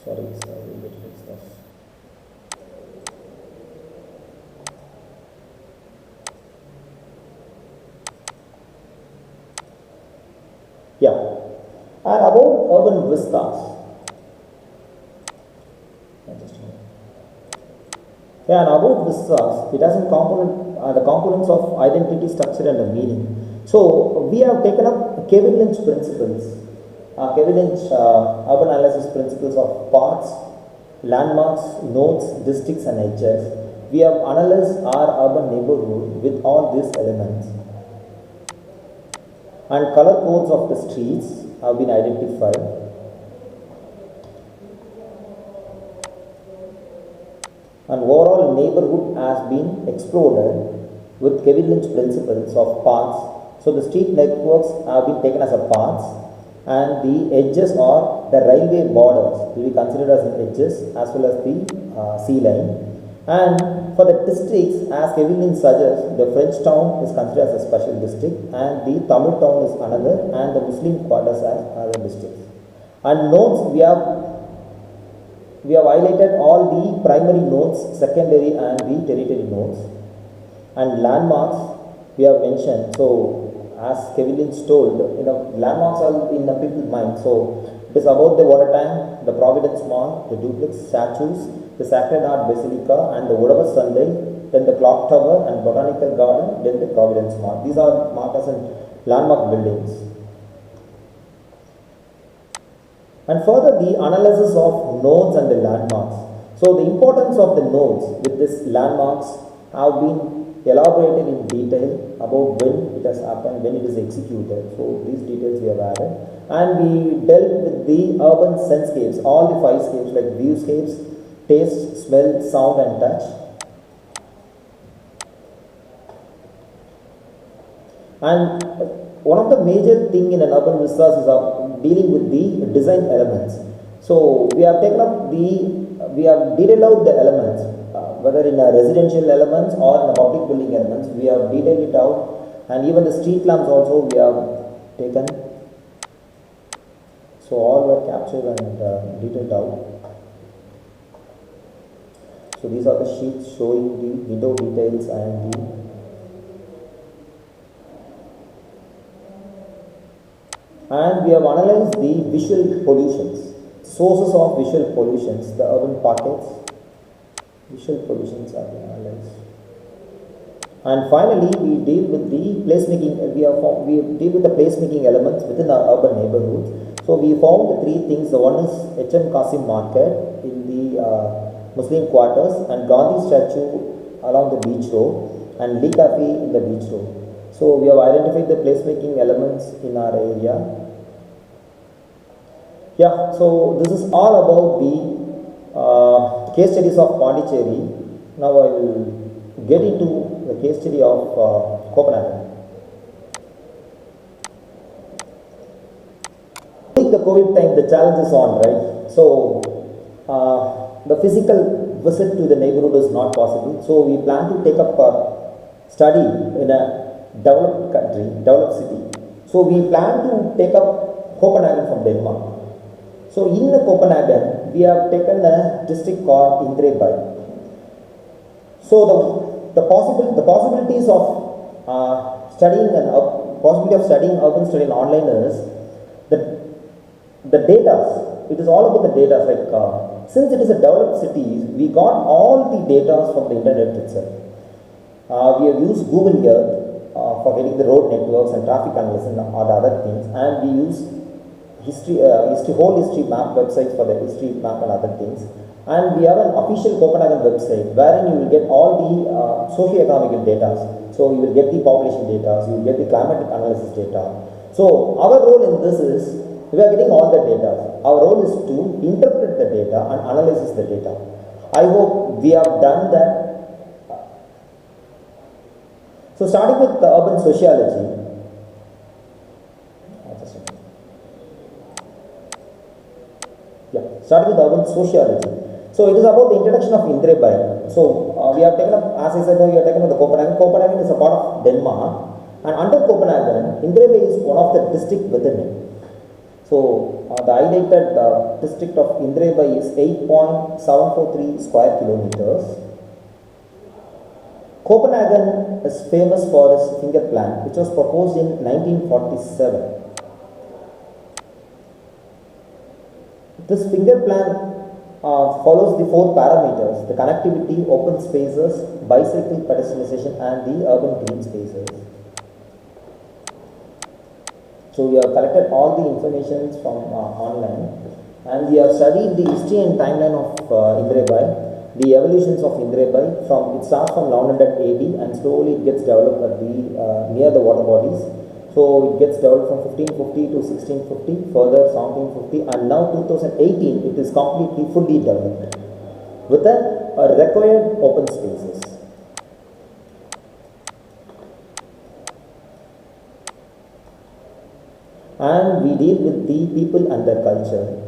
Sorry, I will get fix this. Yeah, and about urban vistas. Yeah, and about vistas, it has a the components of identity, structure, and the meaning. So we have taken up Kevin Lynch principles. Kevin Lynch urban analysis principles of parts, landmarks, nodes, districts, and edges. We have analyzed our urban neighborhood with all these elements. And color codes of the streets have been identified. And overall neighborhood has been explored with Kevin Lynch principles of paths. So the street networks have been taken as a paths, and the edges or the railway borders will be considered as edges as well as the sea line. And for the districts, as Kevin Lynch suggests, the French town is considered as a special district, and the Tamil town is another, and the Muslim quarters as other districts. And nodes, we have highlighted all the primary nodes, secondary and the tertiary nodes. And landmarks we have mentioned. So as Kevin Lynch told, landmarks are in the people's mind. So it is about the water tank, the Providence Mall, the duplex statues, the Sacred Heart Basilica, and the Odava Sunday, then the Clock Tower and Botanical Garden, then the Providence Mall. These are marked as landmark buildings. And further, the analysis of nodes and the landmarks. So the importance of the nodes with these landmarks have been elaborated in detail about when it has happened, when it is executed. So these details we have added. And we dealt with the urban sensescapes, all the 5 scapes like viewscapes, taste, smell, sound, and touch. And one of the major thing in an urban vistas is dealing with the design elements. So we have taken up we have detailed out the elements, whether in a residential elements or in a public building elements. We have detailed it out, and even the street lamps also we have taken. So all were captured and detailed out. So these are the sheets showing the window details and the and we have analyzed the visual pollutions, sources of visual pollutions, the urban pockets, Visual pollutions are being analyzed. And finally, we deal with the placemaking. We deal with the placemaking elements within our urban neighborhoods. So we found the three things. The one is H.M. Qasim Market in the Muslim quarters, and Gandhi statue along the beach road, and Lee Cafe in the beach road. So we have identified the placemaking elements in our area. Yeah, so this is all about the case studies of Pondicherry. Now I will get into the case study of Copenhagen. During the COVID time, the challenge is on, right? So the physical visit to the neighborhood is not possible. So we plan to take up a study in a developed country, developed city. So we plan to take up Copenhagen from Denmark. So in Copenhagen, we have taken a district called Indreby. So the possibilities of studying and possibility of studying urban study online is the data. It is all about the data. Like since it is a developed city, we got all the data from the internet itself. We have used Google Earth for getting the road networks and traffic analysis and all the other things, and we use whole history map websites for the history map and other things. And we have an official Copenhagen website wherein you will get all the socio-economic data. So you will get the population data, you will get the climatic analysis data. So our role in this is, we are getting all the data. Our role is to interpret the data and analyze the data. I hope we have done that. So starting with the urban sociology. Starting with urban sociology. So it is about the introduction of Indreby. So we have taken up, as I said, we have taken up the Copenhagen. Copenhagen is a part of Denmark, and under Copenhagen, Indreby is one of the districts within it. So the highlighted district of Indreby is 8.743 square kilometers. Copenhagen is famous for its finger plan, which was proposed in 1947. This finger plan follows the four parameters: the connectivity, open spaces, bicycle pedestrianization, and the urban green spaces. So we have collected all the information from online, and we have studied the history and timeline of Indreby, the evolutions of Indreby. It starts from 1100 AD and slowly it gets developed at the near the water bodies. So it gets developed from 1550 to 1650, further 1750, and now 2018 it is completely fully developed with a required open spaces. And we deal with the people and their culture.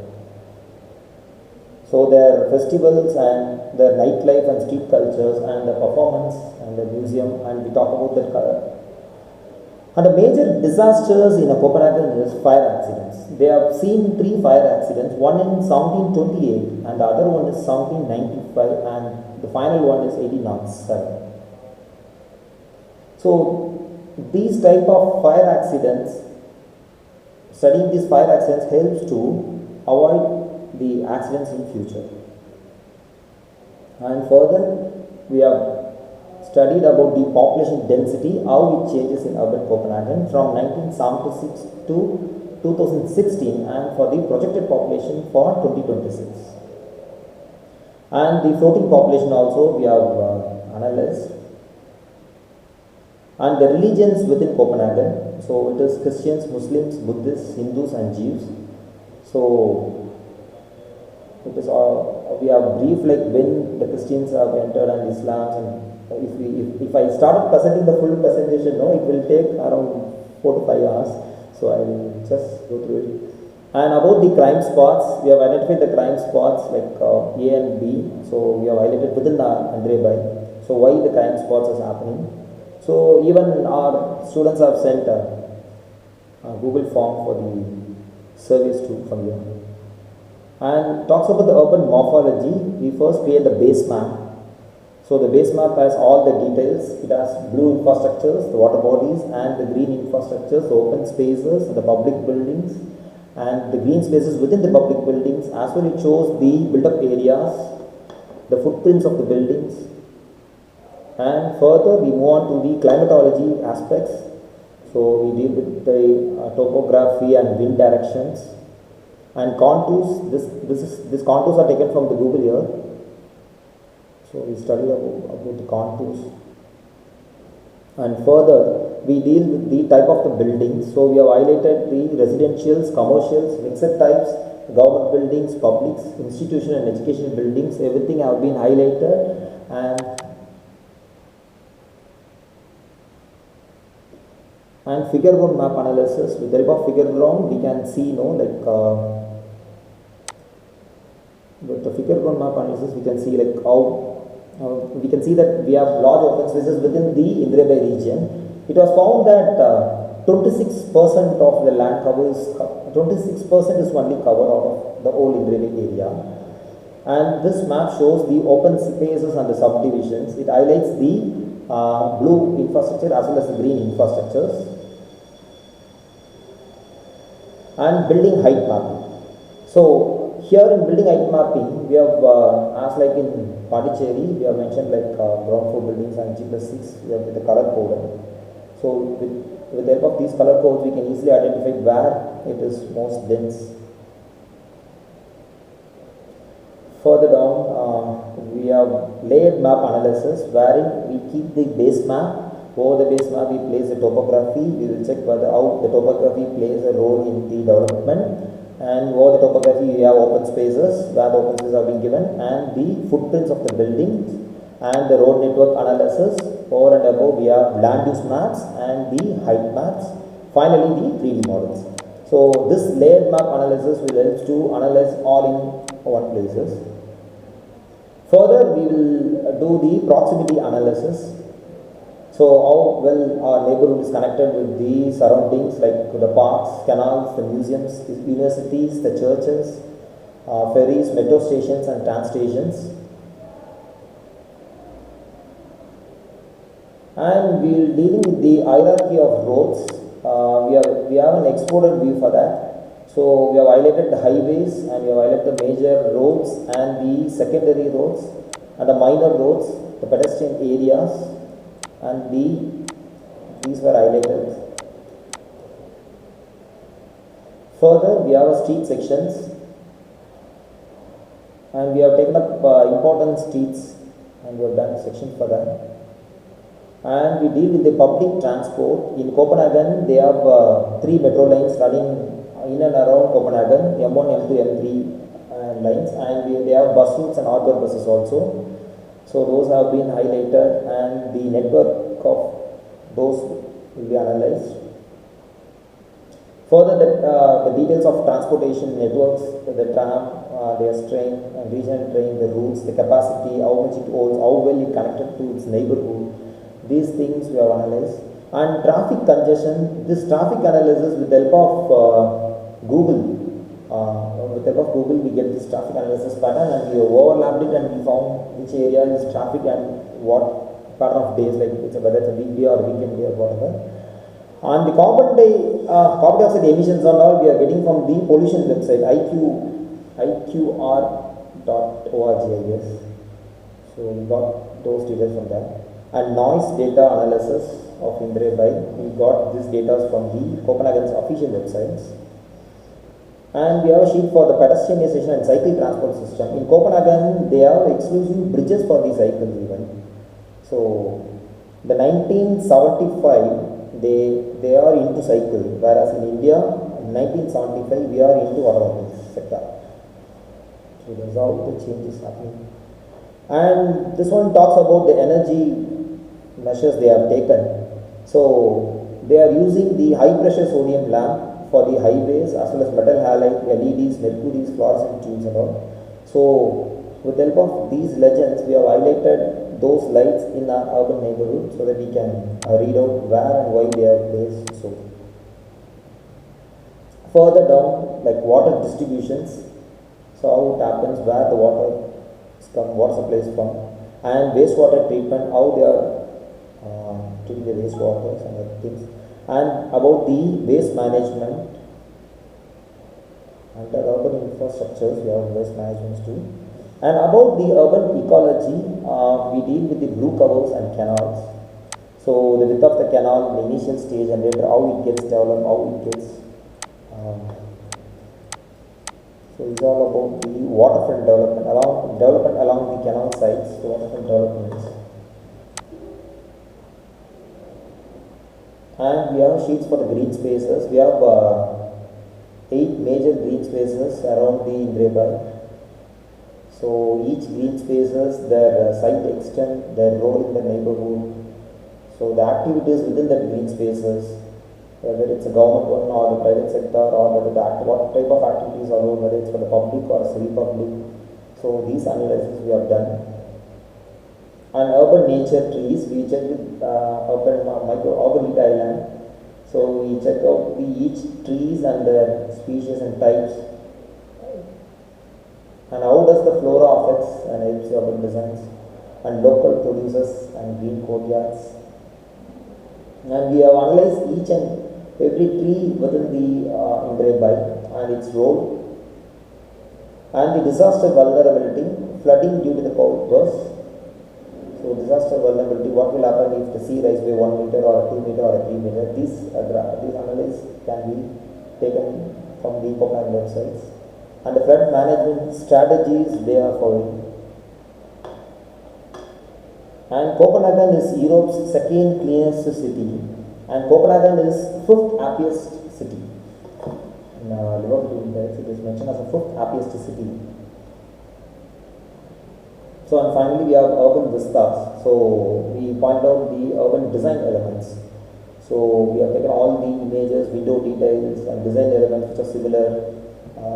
So their festivals and their nightlife and street cultures and the performance and the museum, and we talk about that. And the major disasters in Copenhagen is fire accidents. They have seen 3 fire accidents, one in 1728 and the other one is 1795, and the final one is 1807. So these type of fire accidents, studying these fire accidents helps to avoid the accidents in future. And further, we have studied about the population density, how it changes in urban Copenhagen from 1976 to 2016, and for the projected population for 2026. And the floating population also we have analyzed. And the religions within Copenhagen, so it is Christians, Muslims, Buddhists, Hindus and Jews. So it is we have brief like when the Christians have entered and Islam, and if I started presenting the full presentation, no, it will take around 4 to 5 hours. So I will just go through it. And about the crime spots, we have identified the crime spots like A and B. So we have highlighted within the Indreby. So why the crime spots is happening. So even our students have sent a Google form for the surveys too from here. And talks about the urban morphology. We first create the base map. So the base map has all the details. It has blue infrastructures, the water bodies, and the green infrastructures, the open spaces, the public buildings, and the green spaces within the public buildings. As well, it shows the built-up areas the footprints of the buildings, and further we move on to the climatology aspects. So we deal with the topography and wind directions and contours. These contours are taken from the Google Earth. So we study about the contours. And further, we deal with the type of the buildings. So we have highlighted the residentials, commercials, mixed types, government buildings, publics, institutional and educational buildings. Everything have been highlighted. And figure ground map analysis. With the help of figure ground, we can see, with the figure ground map analysis, we can see how we can see that we have large open spaces within the Indira region. It was found that 26% of the land covers, 26% is only covered out of the whole Indira area. And this map shows the open spaces and the subdivisions. It highlights the blue infrastructure as well as the green infrastructures. And building height mapping. So here in building height mapping, we have as like in Pondicherry, we have mentioned ground floor buildings and G+6, we have with the color code. So with the help of these color codes, we can easily identify where it is most dense. Further down, we have layered map analysis, wherein we keep the base map. Over the base map, we place the topography. We will check how the topography plays a role in the development. And over the topography, we have open spaces, where the open spaces have been given, and the footprints of the buildings, and the road network analysis. Over and above, we have land use maps and the height maps. Finally, the 3D models. So this layered map analysis will help to analyze all in one places. Further, we will do the proximity analysis. So how well our neighborhood is connected with the surroundings, like the parks, canals, the museums, the universities, the churches, ferries, metro stations and tram stations. And we will dealing with the hierarchy of roads. We have an exploded view for that. So we have highlighted the highways, and we have highlighted the major roads and the secondary roads and the minor roads, the pedestrian areas, and these were highlighted. Further, we have street sections, and we have taken up important streets, and we have done a section for that. And we deal with the public transport. In Copenhagen, they have 3 metro lines running in and around Copenhagen, M1, M2, M3 lines, and they have bus routes and outbound buses also. So those have been highlighted, and the network of those will be analyzed. Further, the details of transportation networks, the tram, their train and regional train, the routes, the capacity, how much it holds, how well it connected to its neighborhood. These things we have analyzed. And traffic congestion, this traffic analysis with the help of Google. With the help of Google, we get this traffic analysis pattern, and we overlapped it, and we found which area is traffic and what pattern of days, like whether it's a weekday or weekend day or whatever. And the carbon dioxide emissions and all, we are getting from the pollution website IQR.org, I guess. So we got those details from there. And noise data analysis of Indira, we got this data from the Copenhagen's official websites. And we have a sheet for the pedestrianization and cycle transport system. In Copenhagen, they have exclusive bridges for the cycles even. So the 1975, they are into cycle, whereas in India, in 1975, we are into automobile sector. So that's how the change is happening. And this one talks about the energy measures they have taken. So they are using the high pressure sodium lamp for the highways, as well as metal halide, LEDs, mercuries, fluorescent tubes and all. So with the help of these legends, we have highlighted those lights in our urban neighborhood, so that we can read out where and why they are placed. So further down, like water distributions, so how it happens, where the water supply is from, and wastewater treatment, how they are treating the wastewaters and other things, and about the waste management. Under urban infrastructures, we have waste management too. And about the urban ecology, we deal with the blue covers and canals. So the width of the canal, the initial stage, and later how it gets developed, how it gets. Um, so it's all about the waterfront development along the canal sides, the waterfront developments. And we have sheets for the green spaces. We have 8 major green spaces around the Indrebai. So each green spaces, their site extent, their role in the neighborhood. So the activities within that green spaces, whether it's a government one or the private sector, or whether what type of activities are whether it's for the public or semi-public. So these analysis we have done. And urban nature trees, we check with urban heat island. So we check out each trees and their species and types, and how does the flora affects and helps urban designs, and local producers and green courtyards. And we have analyzed each and every tree within the Indrebai and its role, and the disaster vulnerability, flooding due to the cloudburst. So disaster vulnerability, what will happen if the sea rise by 1 meter or a 2 meter or a 3 meter? These analysis can be taken from the Copenhagen websites. And the flood management strategies they are following. And Copenhagen is Europe's second cleanest city, and Copenhagen is fifth happiest city. In Liverpool Index, it is mentioned as the fifth happiest city. So, and finally we have urban vistas. So we point out the urban design elements. So we have taken all the images, window details and design elements which are similar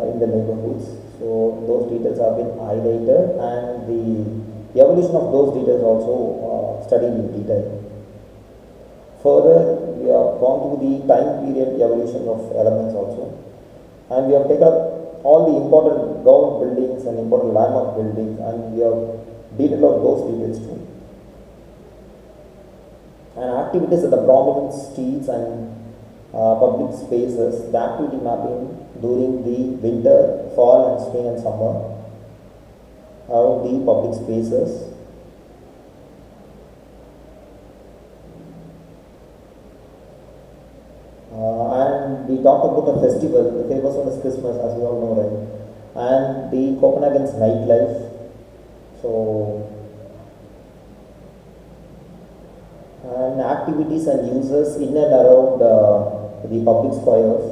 in the neighborhoods. So those details have been highlighted, and the evolution of those details also studied in detail. Further, we have gone through the time period evolution of elements also, and we have taken up all the important government buildings and important landmark buildings, and we have detailed out those details too. And activities at the prominent streets and public spaces, the activity mapping during the winter, fall and spring and summer around the public spaces. And we talked about the festival, the famous one is Christmas, as we all know, right? And the Copenhagen's nightlife. So, and activities and uses in and around the public squares,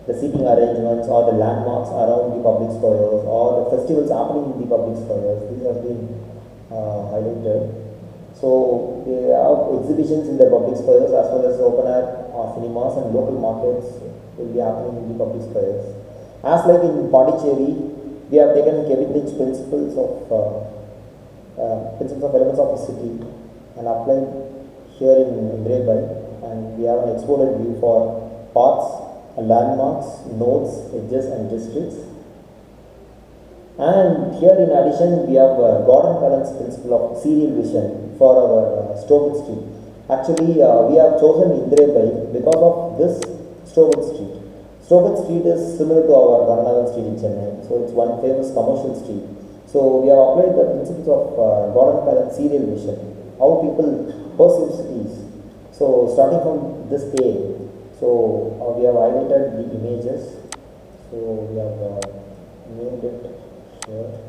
the seating arrangements or the landmarks around the public squares, or the festivals happening in the public squares. These have been highlighted. So they have exhibitions in the public squares as well as open air cinemas, and local markets will be happening in the public squares. As like in Pondicherry, we have taken Cavendish principles of elements of a city and applied here in Indrebai, and we have an exploded view for parks, landmarks, nodes, edges and districts. And here in addition we have Gordon Cullen's principle of serial vision for our Stoughton Street. Actually we have chosen Indrebai because of this Stoughton Street. Stoughton Street is similar to our Ranganathan Street in Chennai, so it's one famous commercial street. So we have applied the principles of Gordon Cullen's serial vision, how people perceive cities. So starting from this day, so we have highlighted the images. So we have named it here.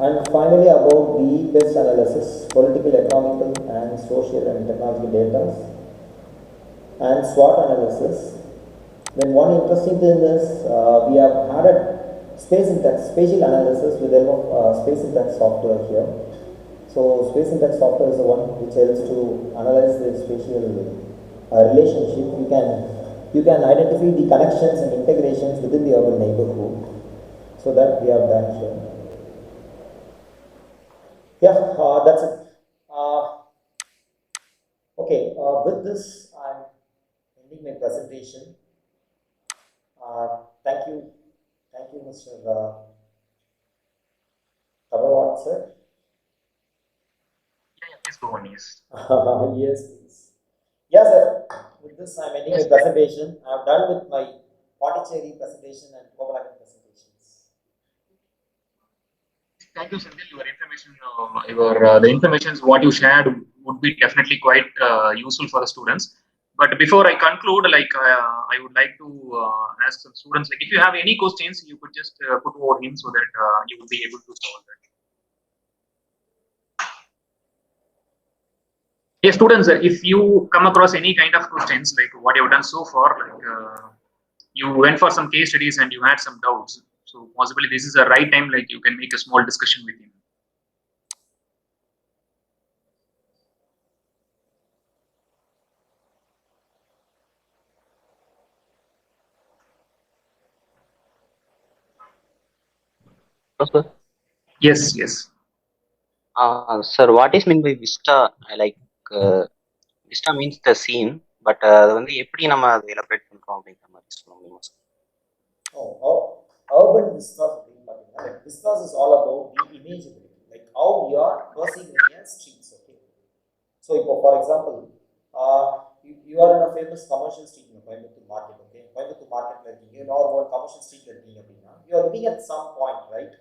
And finally about the pest analysis, political, economical and social and technological data, and SWOT analysis. Then one interesting thing is we have added spatial analysis with the help of space syntax software here. So space syntax software is the one which helps to analyze the spatial relationship. You can identify the connections and integrations within the urban neighborhood. So that we have done here. Yeah, that's it. Okay, with this I'm ending my presentation. Thank you, Mr. Tabawat, sir. Please go on, yes. Yes, please. Yes, sir. With this, I'm ending my presentation. I'm done with my Pondicherry presentation and Copenhagen presentations. Thank you, Senthil. Your information, the informations what you shared would be definitely quite useful for the students. But before I conclude, I would like to ask some students, like if you have any questions, you could just put over him so that you will be able to solve that. Yes, students, if you come across any kind of questions like what you've done so far, you went for some case studies and you had some doubts, so possibly this is the right time, like you can make a small discussion with him. Sir, Yes, yes. sir, what is mean by vista? Uh, vista means the scene, but அது வந்து எப்படி நம்ம அதை elaborate பண்றோம் அப்படிங்கிற மாதிரி சொல்ல முடியுமா sir? Oh, urban vistas, like vistas is all about the imageability, like how you are perceiving a streets. Okay, so for example, you are in a famous commercial street in Coimbatore market. Okay, Coimbatore market like you know what commercial street like you are looking at some point, right?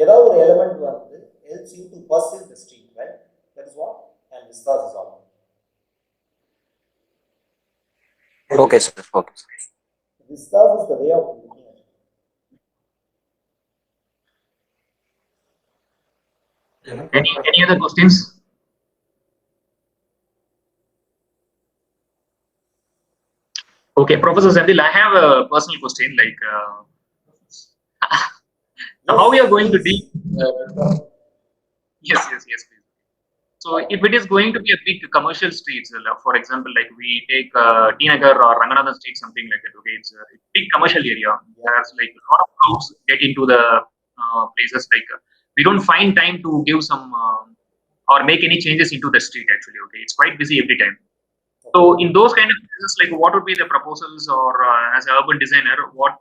ஏதாவது ஒரு element வந்து helps you to perceive the street, right? That is what and vistas is all about. Okay, sir. Okay. Vistas is the way of looking at it. Any other questions? Okay, Professor Sendil, I have a personal question. Like, how we are going to deal? Yes, please. So, if it is going to be a big commercial streets, for example, like we take T Nagar or Ranganathan Street, something like that. Okay, it's a big commercial area. There's like a lot of crowds get into the places. Like we don't find time to give some or make any changes into the street. Actually, okay, it's quite busy every time. So in those kind of cases, like what would be the proposals, or as an urban designer, what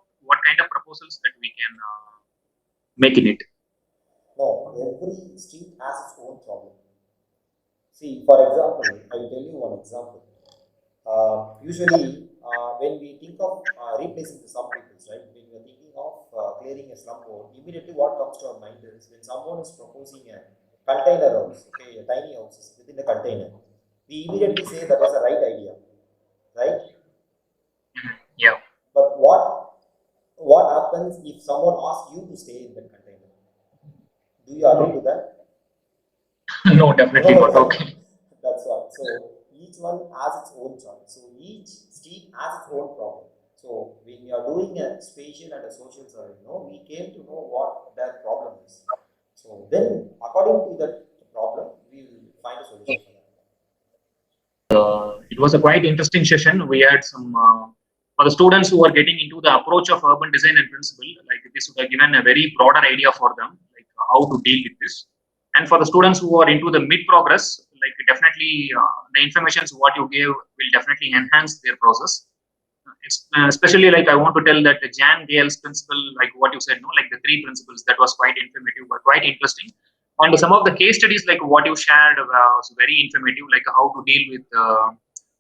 kind of proposals that we can make in it? No, every street has its own problem. See, for example, I will tell you one example. Usually, when we think of replacing the slum peoples, right? When we are thinking of clearing a slum board, immediately what comes to our mind is when someone is proposing a container house, okay, a tiny house within a container, we immediately say that is a right idea, right? Yeah. But what happens if someone asks you to stay in that container? Do you agree to that? No, definitely not. Okay. That's why. So each one has its own choice. So each street has its own problem. So when we are doing a spatial and a social survey, we came to know what that problem is. So then, according to that problem, we will find a solution for that. It was a quite interesting session. We had some for the students who are getting into the approach of urban design and principle. Like this would have given a very broader idea for them, like how to deal with this. And for the students who are into the mid progress, like definitely the information what you gave will definitely enhance their process. Especially like I want to tell that Jan Gale's principle, like what you said, like the three principles, that was quite informative, but quite interesting. And some of the case studies, like what you shared, was very informative, like how to deal with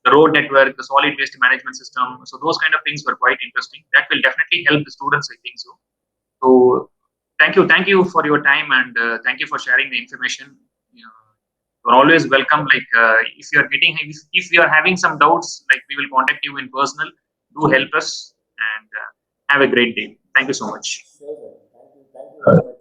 the road network, the solid waste management system. So those kind of things were quite interesting. That will definitely help the students, I think so. So thank you for your time, and thank you for sharing the information. You're always welcome. Like if you are having some doubts, like we will contact you in personal. Do help us, and have a great day. Thank you so much. Sure, sir. Thank you very much.